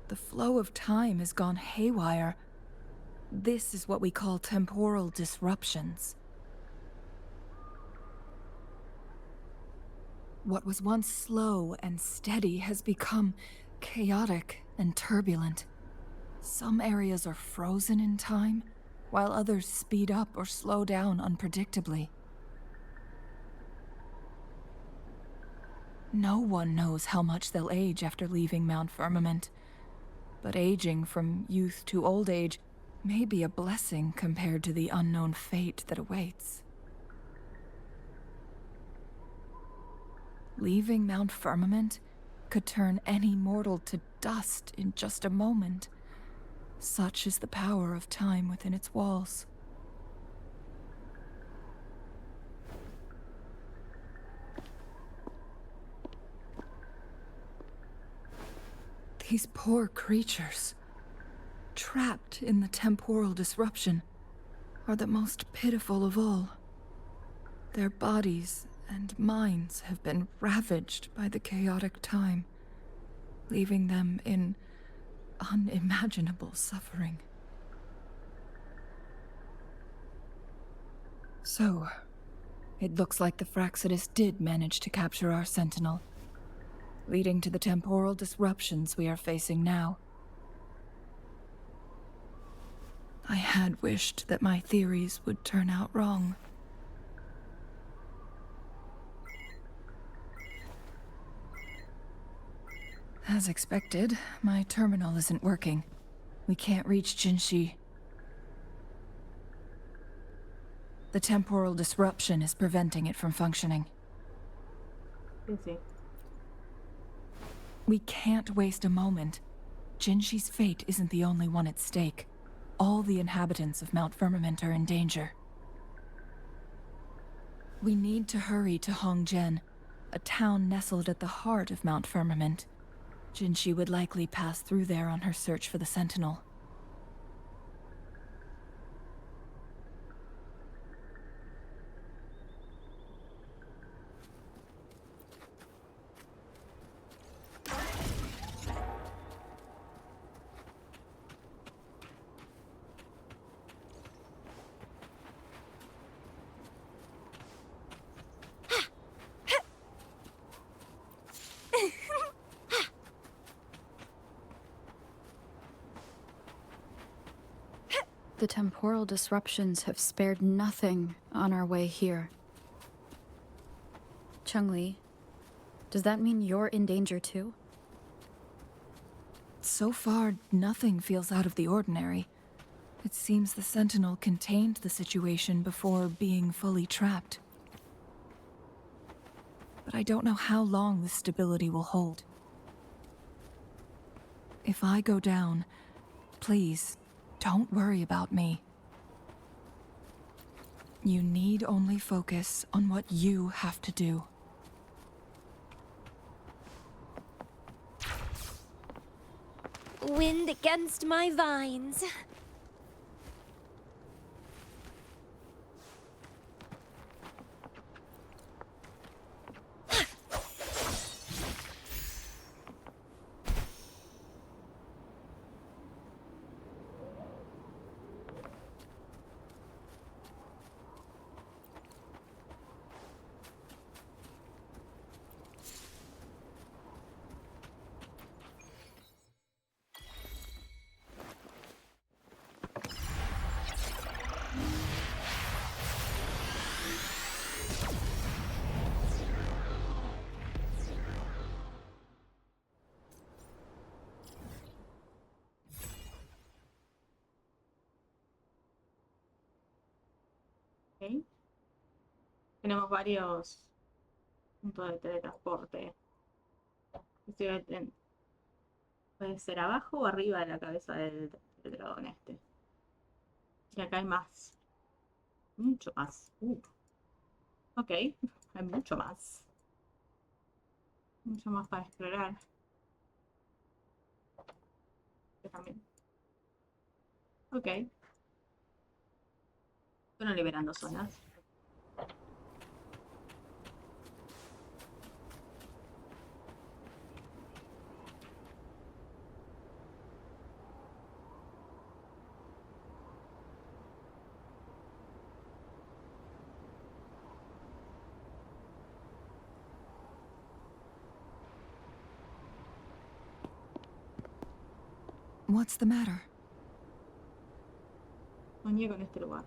The flow of time has gone haywire. This is what we call temporal disruptions. What was once slow and steady has become chaotic and turbulent. Some areas are frozen in time, while others speed up or slow down unpredictably. No one knows how much they'll age after leaving Mount Firmament, but aging from youth to old age may be a blessing compared to the unknown fate that awaits. Leaving Mount Firmament could turn any mortal to dust in just a moment. Such is the power of time within its walls. These poor creatures, trapped in the temporal disruption, are the most pitiful of all. Their bodies and minds have been ravaged by the chaotic time, leaving them in unimaginable suffering. So, it looks like the Fraxidus did manage to capture our sentinel, leading to the temporal disruptions we are facing now. I had wished that my theories would turn out wrong. As expected, my terminal isn't working. We can't reach Jinshi. The temporal disruption is preventing it from functioning. We can't waste a moment. Jinshi's fate isn't the only one at stake. All the inhabitants of Mount Firmament are in danger. We need to hurry to Hongjian, a town nestled at the heart of Mount Firmament. Jinshi would likely pass through there on her search for the Sentinel. The temporal disruptions have spared nothing on our way here. Chungli, does that mean you're in danger too? So far, nothing feels out of the ordinary. It seems the Sentinel contained the situation before being fully trapped. But I don't know how long this stability will hold. If I go down, please, don't worry about me. You need only focus on what you have to do. Wind against my vines. Ok. Tenemos varios puntos de teletransporte. Puede ser abajo o arriba de la cabeza del dragón este. Y acá hay más. Mucho más. Ok, hay mucho más. Mucho más para explorar. Este también. Ok. Fueron liberando zonas. What's the matter? Soñé con este lugar.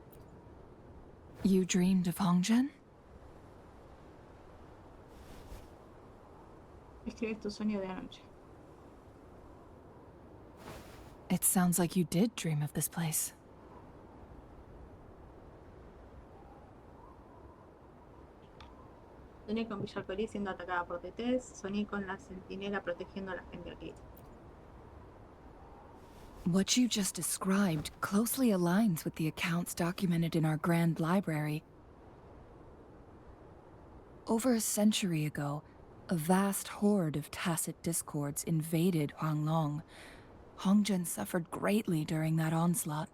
You dreamed of Hongjen? Escribes tu sueño de anoche. It sounds like you did dream of this place. Soñé con Villa Alcorí siendo atacada por TTs. Soñé con la centinela protegiendo a la gente aquí. What you just described closely aligns with the accounts documented in our Grand Library. Over a century ago, a vast horde of tacit discords invaded Huanglong. Hongjen suffered greatly during that onslaught.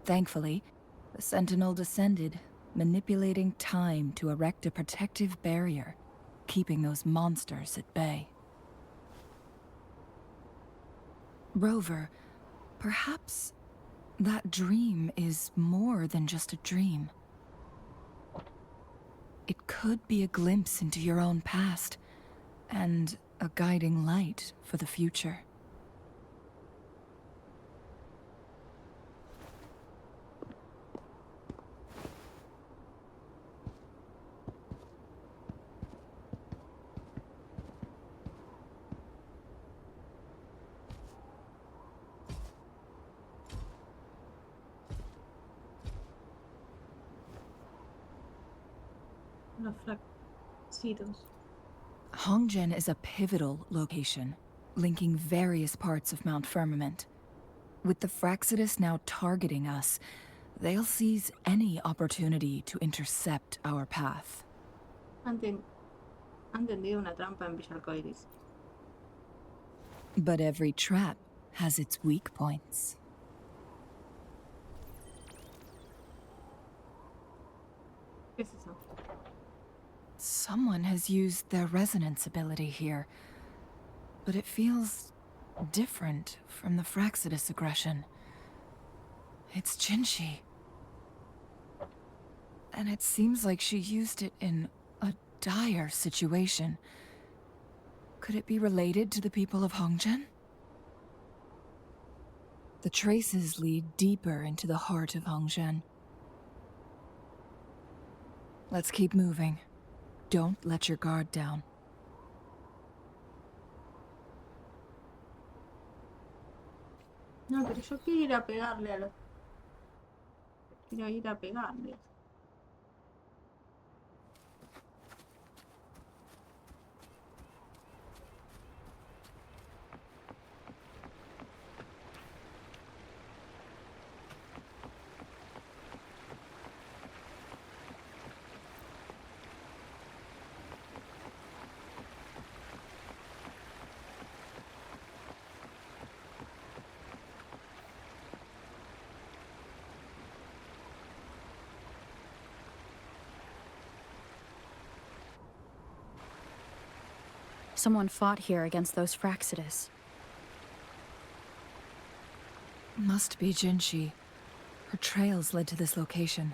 Thankfully, the Sentinel descended, manipulating time to erect a protective barrier, keeping those monsters at bay. Rover, perhaps that dream is more than just a dream. It could be a glimpse into your own past, and a guiding light for the future. Los fragcitos. Hongjen is a pivotal location, linking various parts of Mount Firmament. With the Fraxidus now targeting us, they'll seize any opportunity to intercept our path. Han tendido una trampa en Villa Alcoiris. But every trap has its weak points. ¿Qué es eso? Someone has used their resonance ability here, but it feels different from the Fraxidus aggression. It's Jinshi. And it seems like she used it in a dire situation. Could it be related to the people of Hongjen? The traces lead deeper into the heart of Hongjen. Let's keep moving. Don't let your guard down. No, pero yo quiero ir a pegarle a los... Quiero ir a pegarle. Someone fought here against those Fraxidus. Must be Jinshi. Her trails led to this location.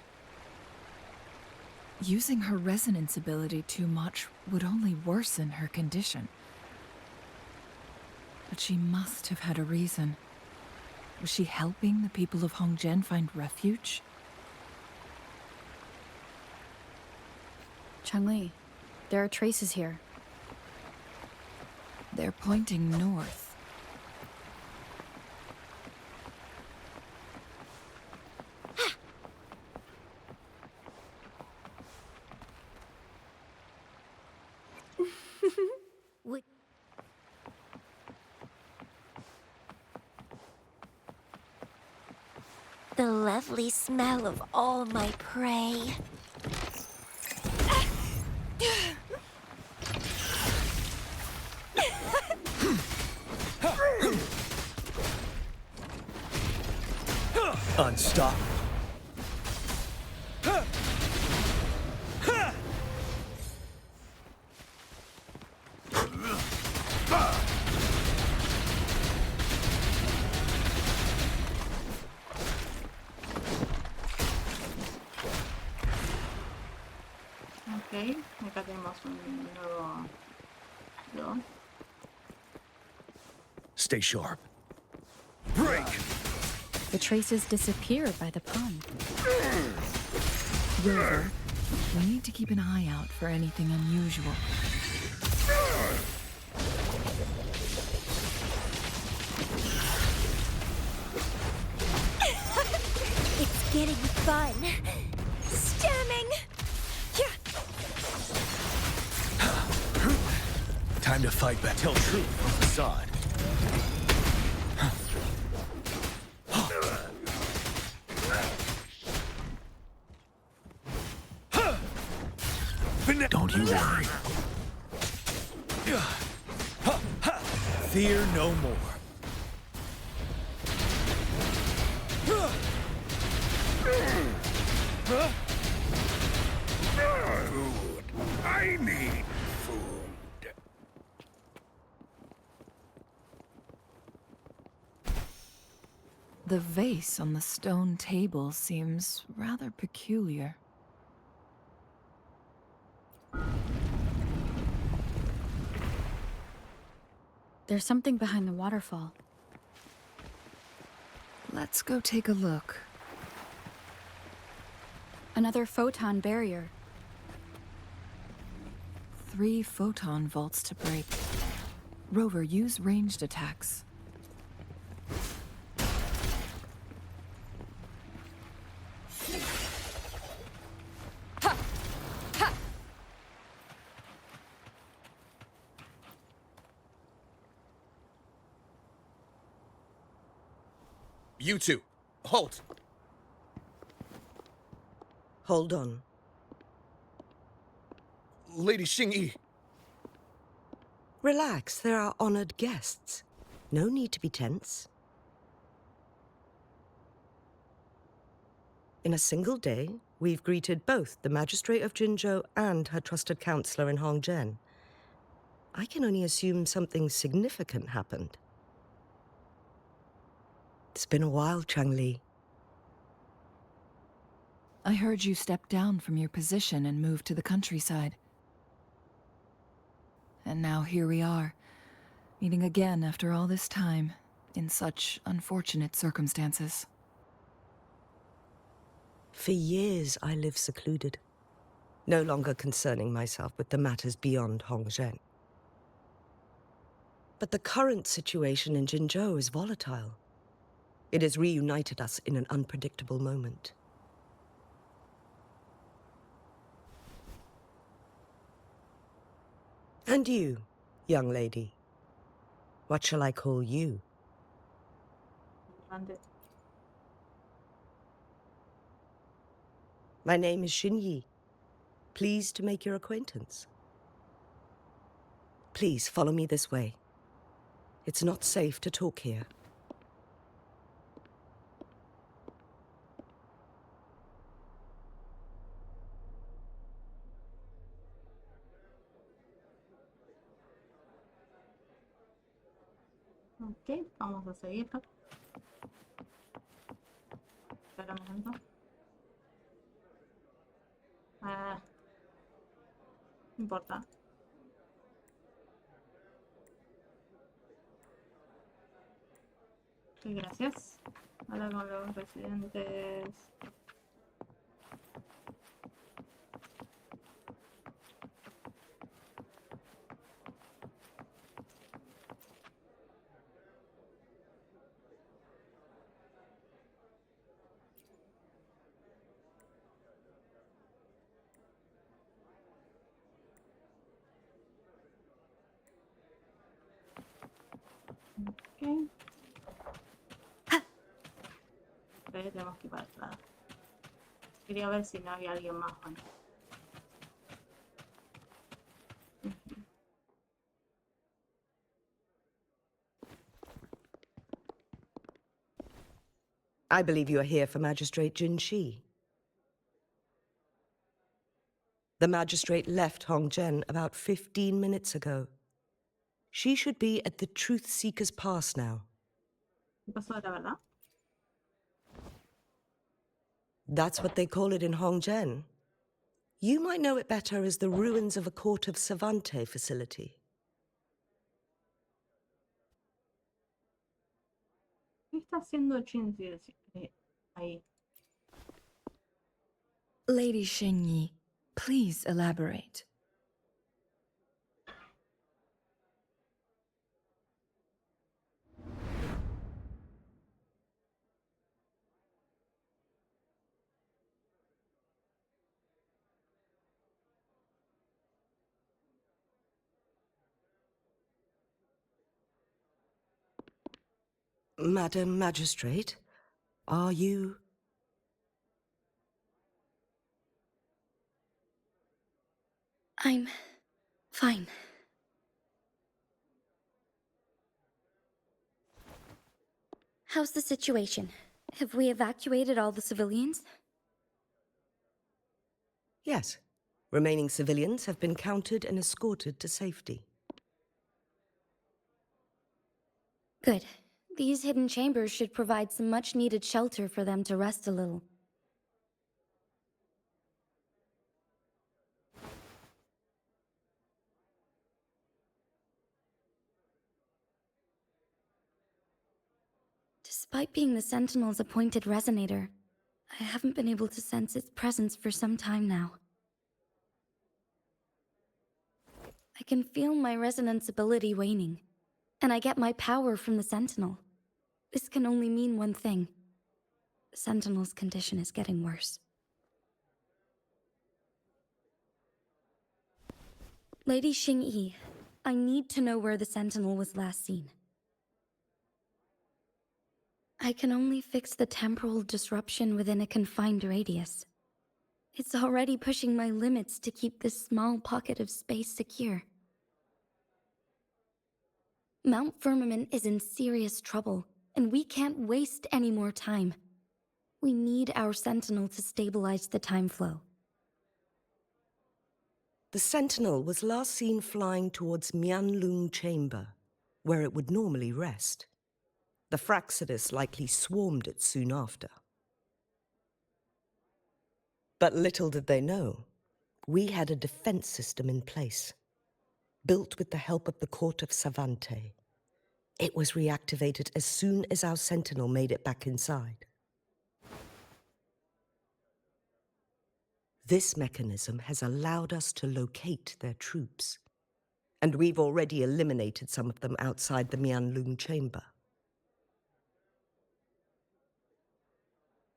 Using her resonance ability too much would only worsen her condition. But she must have had a reason. Was she helping the people of Hongjen find refuge? Changli, there are traces here. They're pointing north. The lovely smell of all my prey. Unstoppable. Ok, acá tenemos un nuevo 2. Stay sharp. Break! The traces disappear by the pond. Rover, we need to keep an eye out for anything unusual. It's getting fun. Stemming! Time to fight back. Tell truth from facade. Don't you worry. Fear no more. Food. I need food. The vase on the stone table seems rather peculiar. There's something behind the waterfall. Let's go take a look. Another photon barrier. 3 photon vaults to break. Rover, use ranged attacks. You two, halt! Hold on. Lady Xingyi. Relax, there are honored guests. No need to be tense. In a single day, we've greeted both the Magistrate of Jinzhou and her trusted counselor in Hongzhen. I can only assume something significant happened. It's been a while, Changli. I heard you stepped down from your position and moved to the countryside. And now here we are, meeting again after all this time, in such unfortunate circumstances. For years, I lived secluded, no longer concerning myself with the matters beyond Hongzhen. But the current situation in Jinzhou is volatile. It has reunited us in an unpredictable moment. And you, young lady, what shall I call you? My name is Xingyi. Pleased to make your acquaintance. Please follow me this way. It's not safe to talk here. Ok, vamos a seguirlo. Espera un momento. No importa. Sí, gracias. Habla con los residentes. Ok. Tenemos que ir para atrás. Quería ver si no había alguien más. Bueno. I believe you are here for Magistrate Jinshi. The magistrate left Hongzhen about 15 minutes ago. She should be at the Truth Seeker's Pass now. ¿Qué pasó de la verdad? That's what they call it in Hongzhen. You might know it better as the ruins of a court of Savante facility. ¿Qué está haciendo Chinzi ahí? Lady Xingyi, please elaborate. Madam Magistrate, are you... I'm fine. How's the situation? Have we evacuated all the civilians? Yes. Remaining civilians have been counted and escorted to safety. Good. These hidden chambers should provide some much-needed shelter for them to rest a little. Despite being the Sentinel's appointed resonator, I haven't been able to sense its presence for some time now. I can feel my resonance ability waning, and I get my power from the Sentinel. This can only mean one thing. The Sentinel's condition is getting worse. Lady Xingyi, I need to know where the Sentinel was last seen. I can only fix the temporal disruption within a confined radius. It's already pushing my limits to keep this small pocket of space secure. Mount Firmament is in serious trouble, and we can't waste any more time. We need our Sentinel to stabilize the time flow. The Sentinel was last seen flying towards Mianlung Chamber, where it would normally rest. The Fraxidus likely swarmed it soon after. But little did they know, we had a defense system in place, built with the help of the Court of Savante. It was reactivated as soon as our Sentinel made it back inside. This mechanism has allowed us to locate their troops, and we've already eliminated some of them outside the Mianlung Chamber.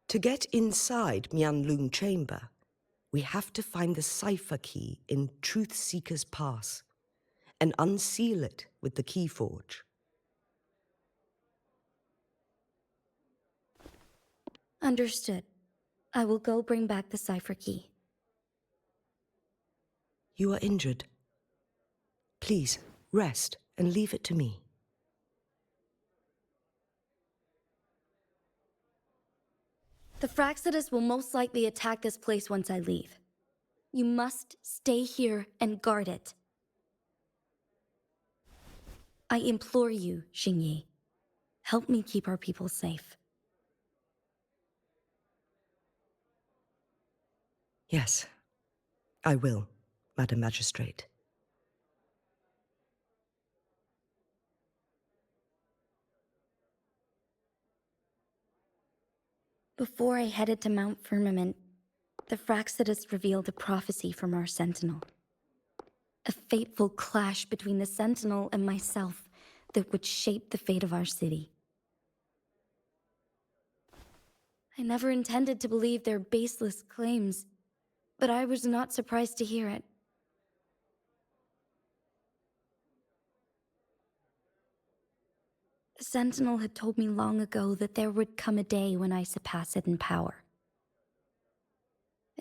To get inside Mianlung Chamber, we have to find the cipher key in Truth Seeker's Pass and unseal it with the Keyforge. Understood. I will go bring back the cipher key. You are injured. Please, rest and leave it to me. The Fraxidus will most likely attack this place once I leave. You must stay here and guard it. I implore you, Xingyi. Help me keep our people safe. Yes, I will, Madam Magistrate. Before I headed to Mount Firmament, the Fraxidus revealed a prophecy from our Sentinel. A fateful clash between the Sentinel and myself that would shape the fate of our city. I never intended to believe their baseless claims, but I was not surprised to hear it. The Sentinel had told me long ago that there would come a day when I surpass it in power.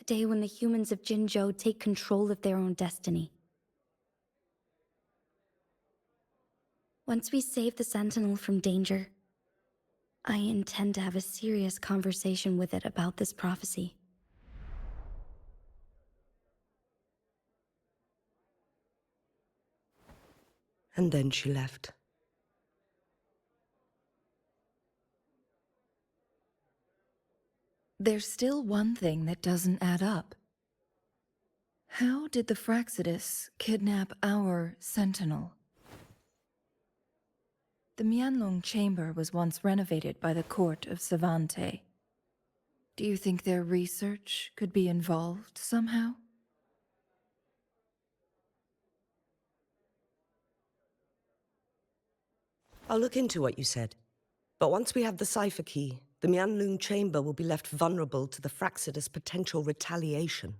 A day when the humans of Jinzhou take control of their own destiny. Once we save the Sentinel from danger, I intend to have a serious conversation with it about this prophecy. And then she left. There's still one thing that doesn't add up. How did the Fraxidus kidnap our sentinel? The Mianlong chamber was once renovated by the court of Savante. Do you think their research could be involved somehow? I'll look into what you said. But once we have the cipher key, the Mianlong chamber will be left vulnerable to the Fraxidus' potential retaliation.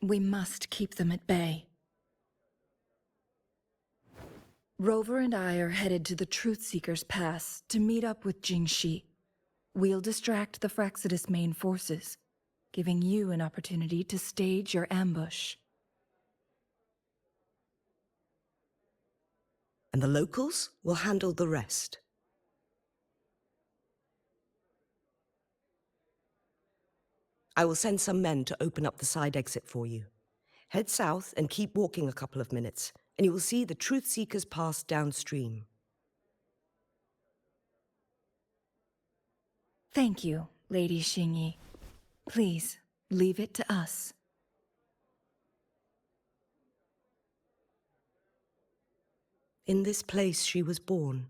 We must keep them at bay. Rover and I are headed to the Truth Seeker's Pass to meet up with Jingxi. We'll distract the Fraxidus' main forces, giving you an opportunity to stage your ambush. And the locals will handle the rest. I will send some men to open up the side exit for you. Head south and keep walking a couple of minutes, and you will see the Truth Seeker's Pass downstream. Thank you, Lady Xingyi. Please, leave it to us. In this place she was born,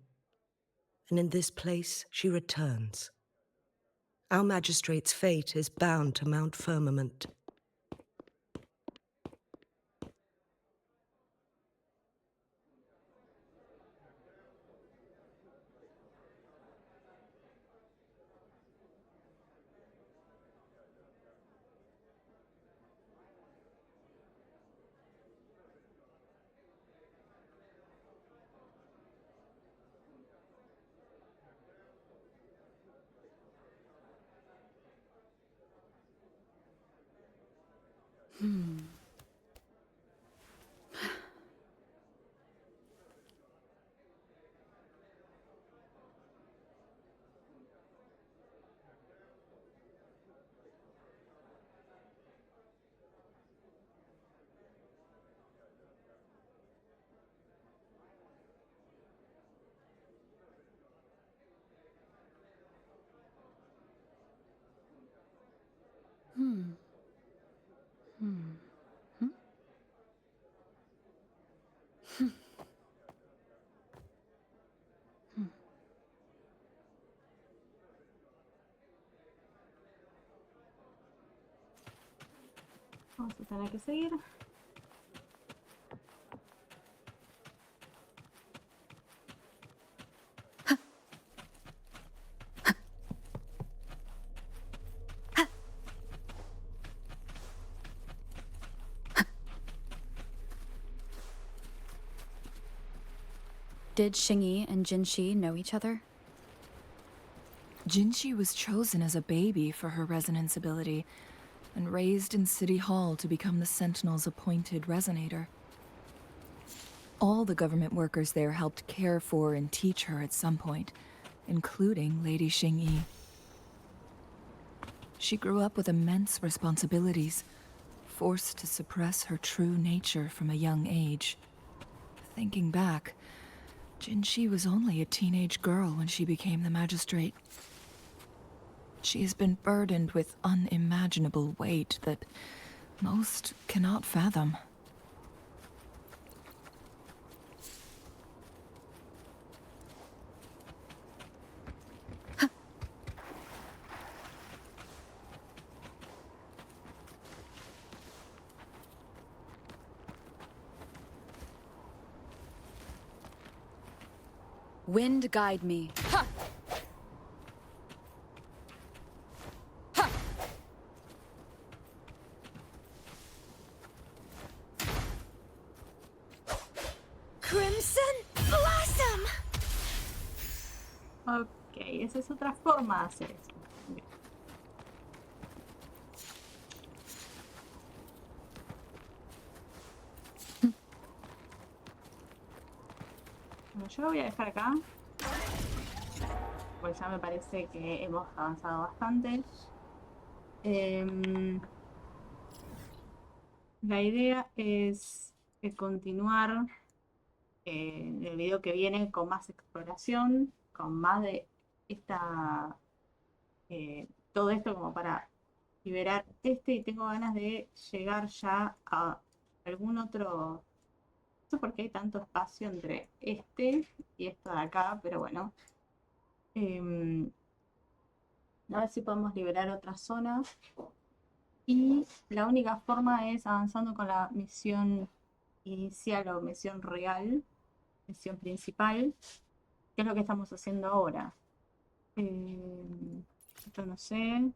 and in this place she returns. Our magistrate's fate is bound to Mount Firmament. Vamos a tener que seguir. Did Xingyi and Jinxi know each other? Jinxi was chosen as a baby for her resonance ability and raised in City Hall to become the Sentinel's appointed resonator. All the government workers there helped care for and teach her at some point, including Lady Xingyi. She grew up with immense responsibilities, forced to suppress her true nature from a young age. Thinking back, Jinxi was only a teenage girl when she became the magistrate. She has been burdened with unimaginable weight that most cannot fathom. Wind guide me. Ha! Ha! Crimson Blossom! Ok, esa es otra forma de hacer esto. Bien. yo lo voy a dejar acá. Pues ya me parece que hemos avanzado bastante. La idea es continuar en el video que viene con más exploración, con más de esta todo esto como para liberar este, y tengo ganas de llegar ya a algún otro. No sé por qué hay tanto espacio entre este y esto de acá, pero bueno. A ver si podemos liberar otras zonas. Y la única forma es avanzando con la misión inicial o misión real, misión principal, que es lo que estamos haciendo ahora. Esto no sé.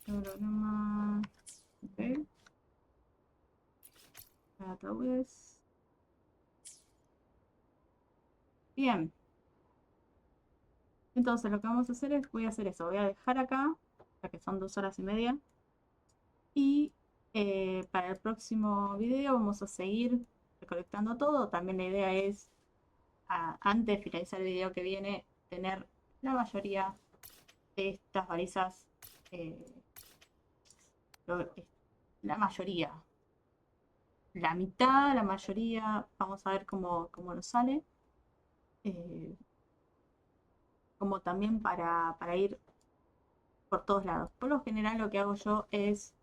Programa. Ok. Ataúdes. Bien. Entonces lo que vamos a hacer es, voy a hacer eso, voy a dejar acá, ya que son 2 horas y media. Y para el próximo video vamos a seguir recolectando todo. También la idea es, antes de finalizar el video que viene, tener la mayoría de estas balizas, la mayoría, la mitad, la mayoría, vamos a ver cómo nos sale. Como también para ir por todos lados. Por lo general lo que hago yo es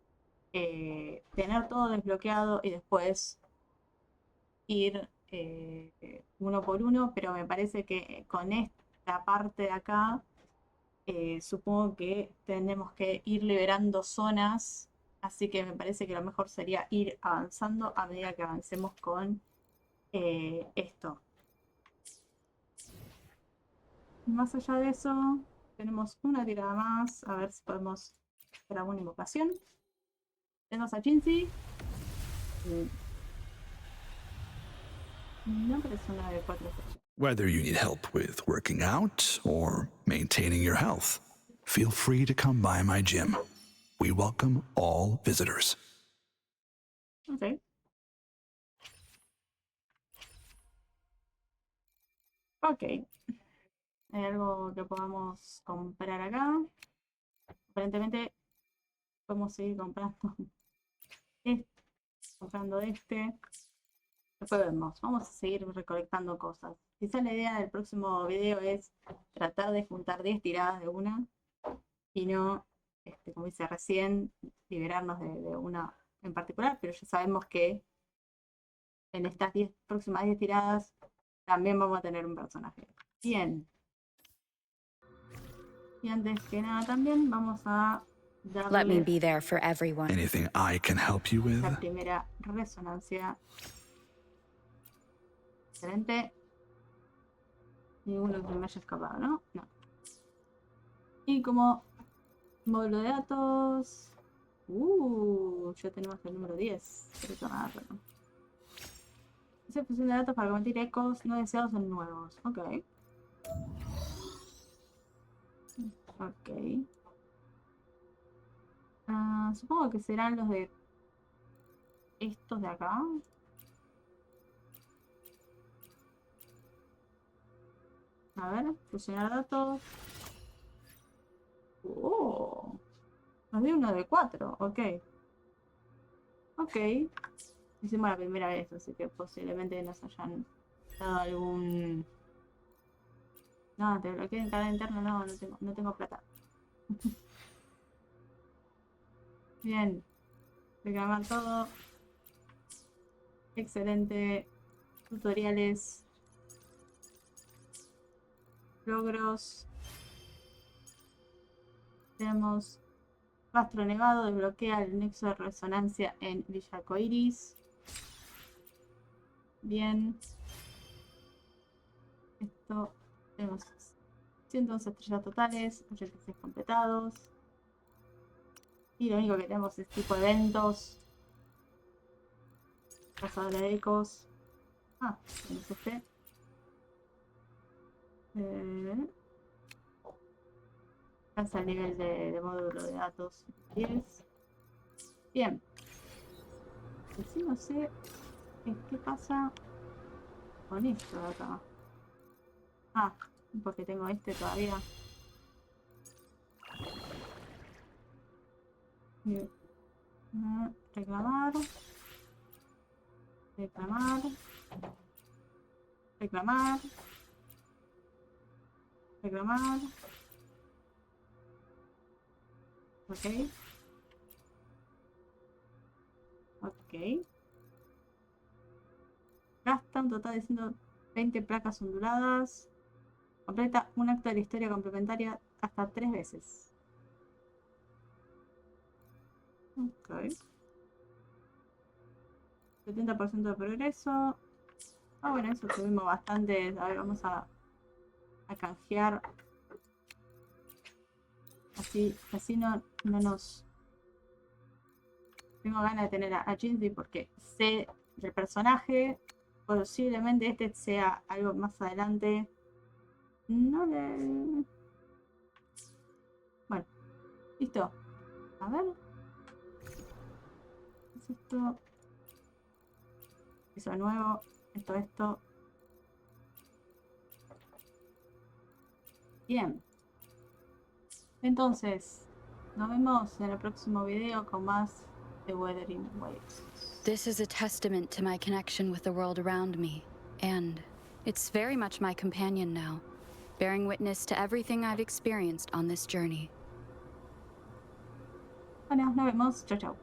tener todo desbloqueado y después ir uno por uno, pero me parece que con esta parte de acá supongo que tenemos que ir liberando zonas, así que me parece que lo mejor sería ir avanzando a medida que avancemos con esto. Más allá de eso, tenemos una tirada más, a ver si podemos hacer alguna invocación. Tenemos a Chinzy. No, pero es una de 4 flechas. Whether you need help with working out or maintaining your health, feel free to come by my gym. We welcome all visitors. Ok. Ok. ¿Hay algo que podamos comprar acá? Aparentemente podemos seguir comprando este. Después vemos. Vamos a seguir recolectando cosas. Quizá la idea del próximo video es tratar de juntar 10 tiradas de una y no, como hice recién, liberarnos de una en particular, pero ya sabemos que en estas próximas 10 tiradas también vamos a tener un personaje. Bien. Y antes que nada también vamos a darle Let me be there for everyone. Anything I can help you with? la primera resonancia. Excelente. Ninguno que me haya escapado, ¿no? No. Y como módulo de datos. Ya tenemos el número 10. Quiero tomarlo. Esa fusión de datos para convertir ecos no deseados en nuevos. Ok. Ok. Supongo que serán los de estos de acá. A ver, fusionar datos. Nos dio uno de 4, ok. Ok. Hicimos la primera vez, así que posiblemente nos hayan dado algún... No, te bloqueé en cada interno, no tengo plata. Bien. Reclamar todo. Excelente. Tutoriales. Logros. Tenemos Rastro Nevado, desbloquea el nexo de resonancia en Villa Arcoiris. Bien. Esto tenemos 111 estrellas totales, 86 completados. Y lo único que tenemos es tipo eventos. Cazadora de ecos. Tenemos este. Alcanza el nivel de módulo de datos 10. Bien. Sí, no sé. ¿Qué pasa con esto de acá? Ah, porque tengo este todavía. Bien. Reclamar. Reclamar. Reclamar. Reclamar. Ok. Ok. Gasta un total de 120 placas onduladas. Completa un acto de la historia complementaria hasta 3 veces. Ok. 70% de progreso. Ah, bueno, eso tuvimos bastante. A ver, vamos a canjear. Así no nos... Tengo ganas de tener a Jinzy porque sé del personaje. Posiblemente este sea algo más adelante. No le... Bueno, listo. A ver. ¿Qué es esto? Eso de nuevo. Esto. Bien. Entonces, nos vemos en el próximo video con más de Wuthering Waves. This is a testament to my connection with the world around me, and it's very much my companion now, bearing witness to everything I've experienced on this journey. Bueno, nos vemos. Chau, chau.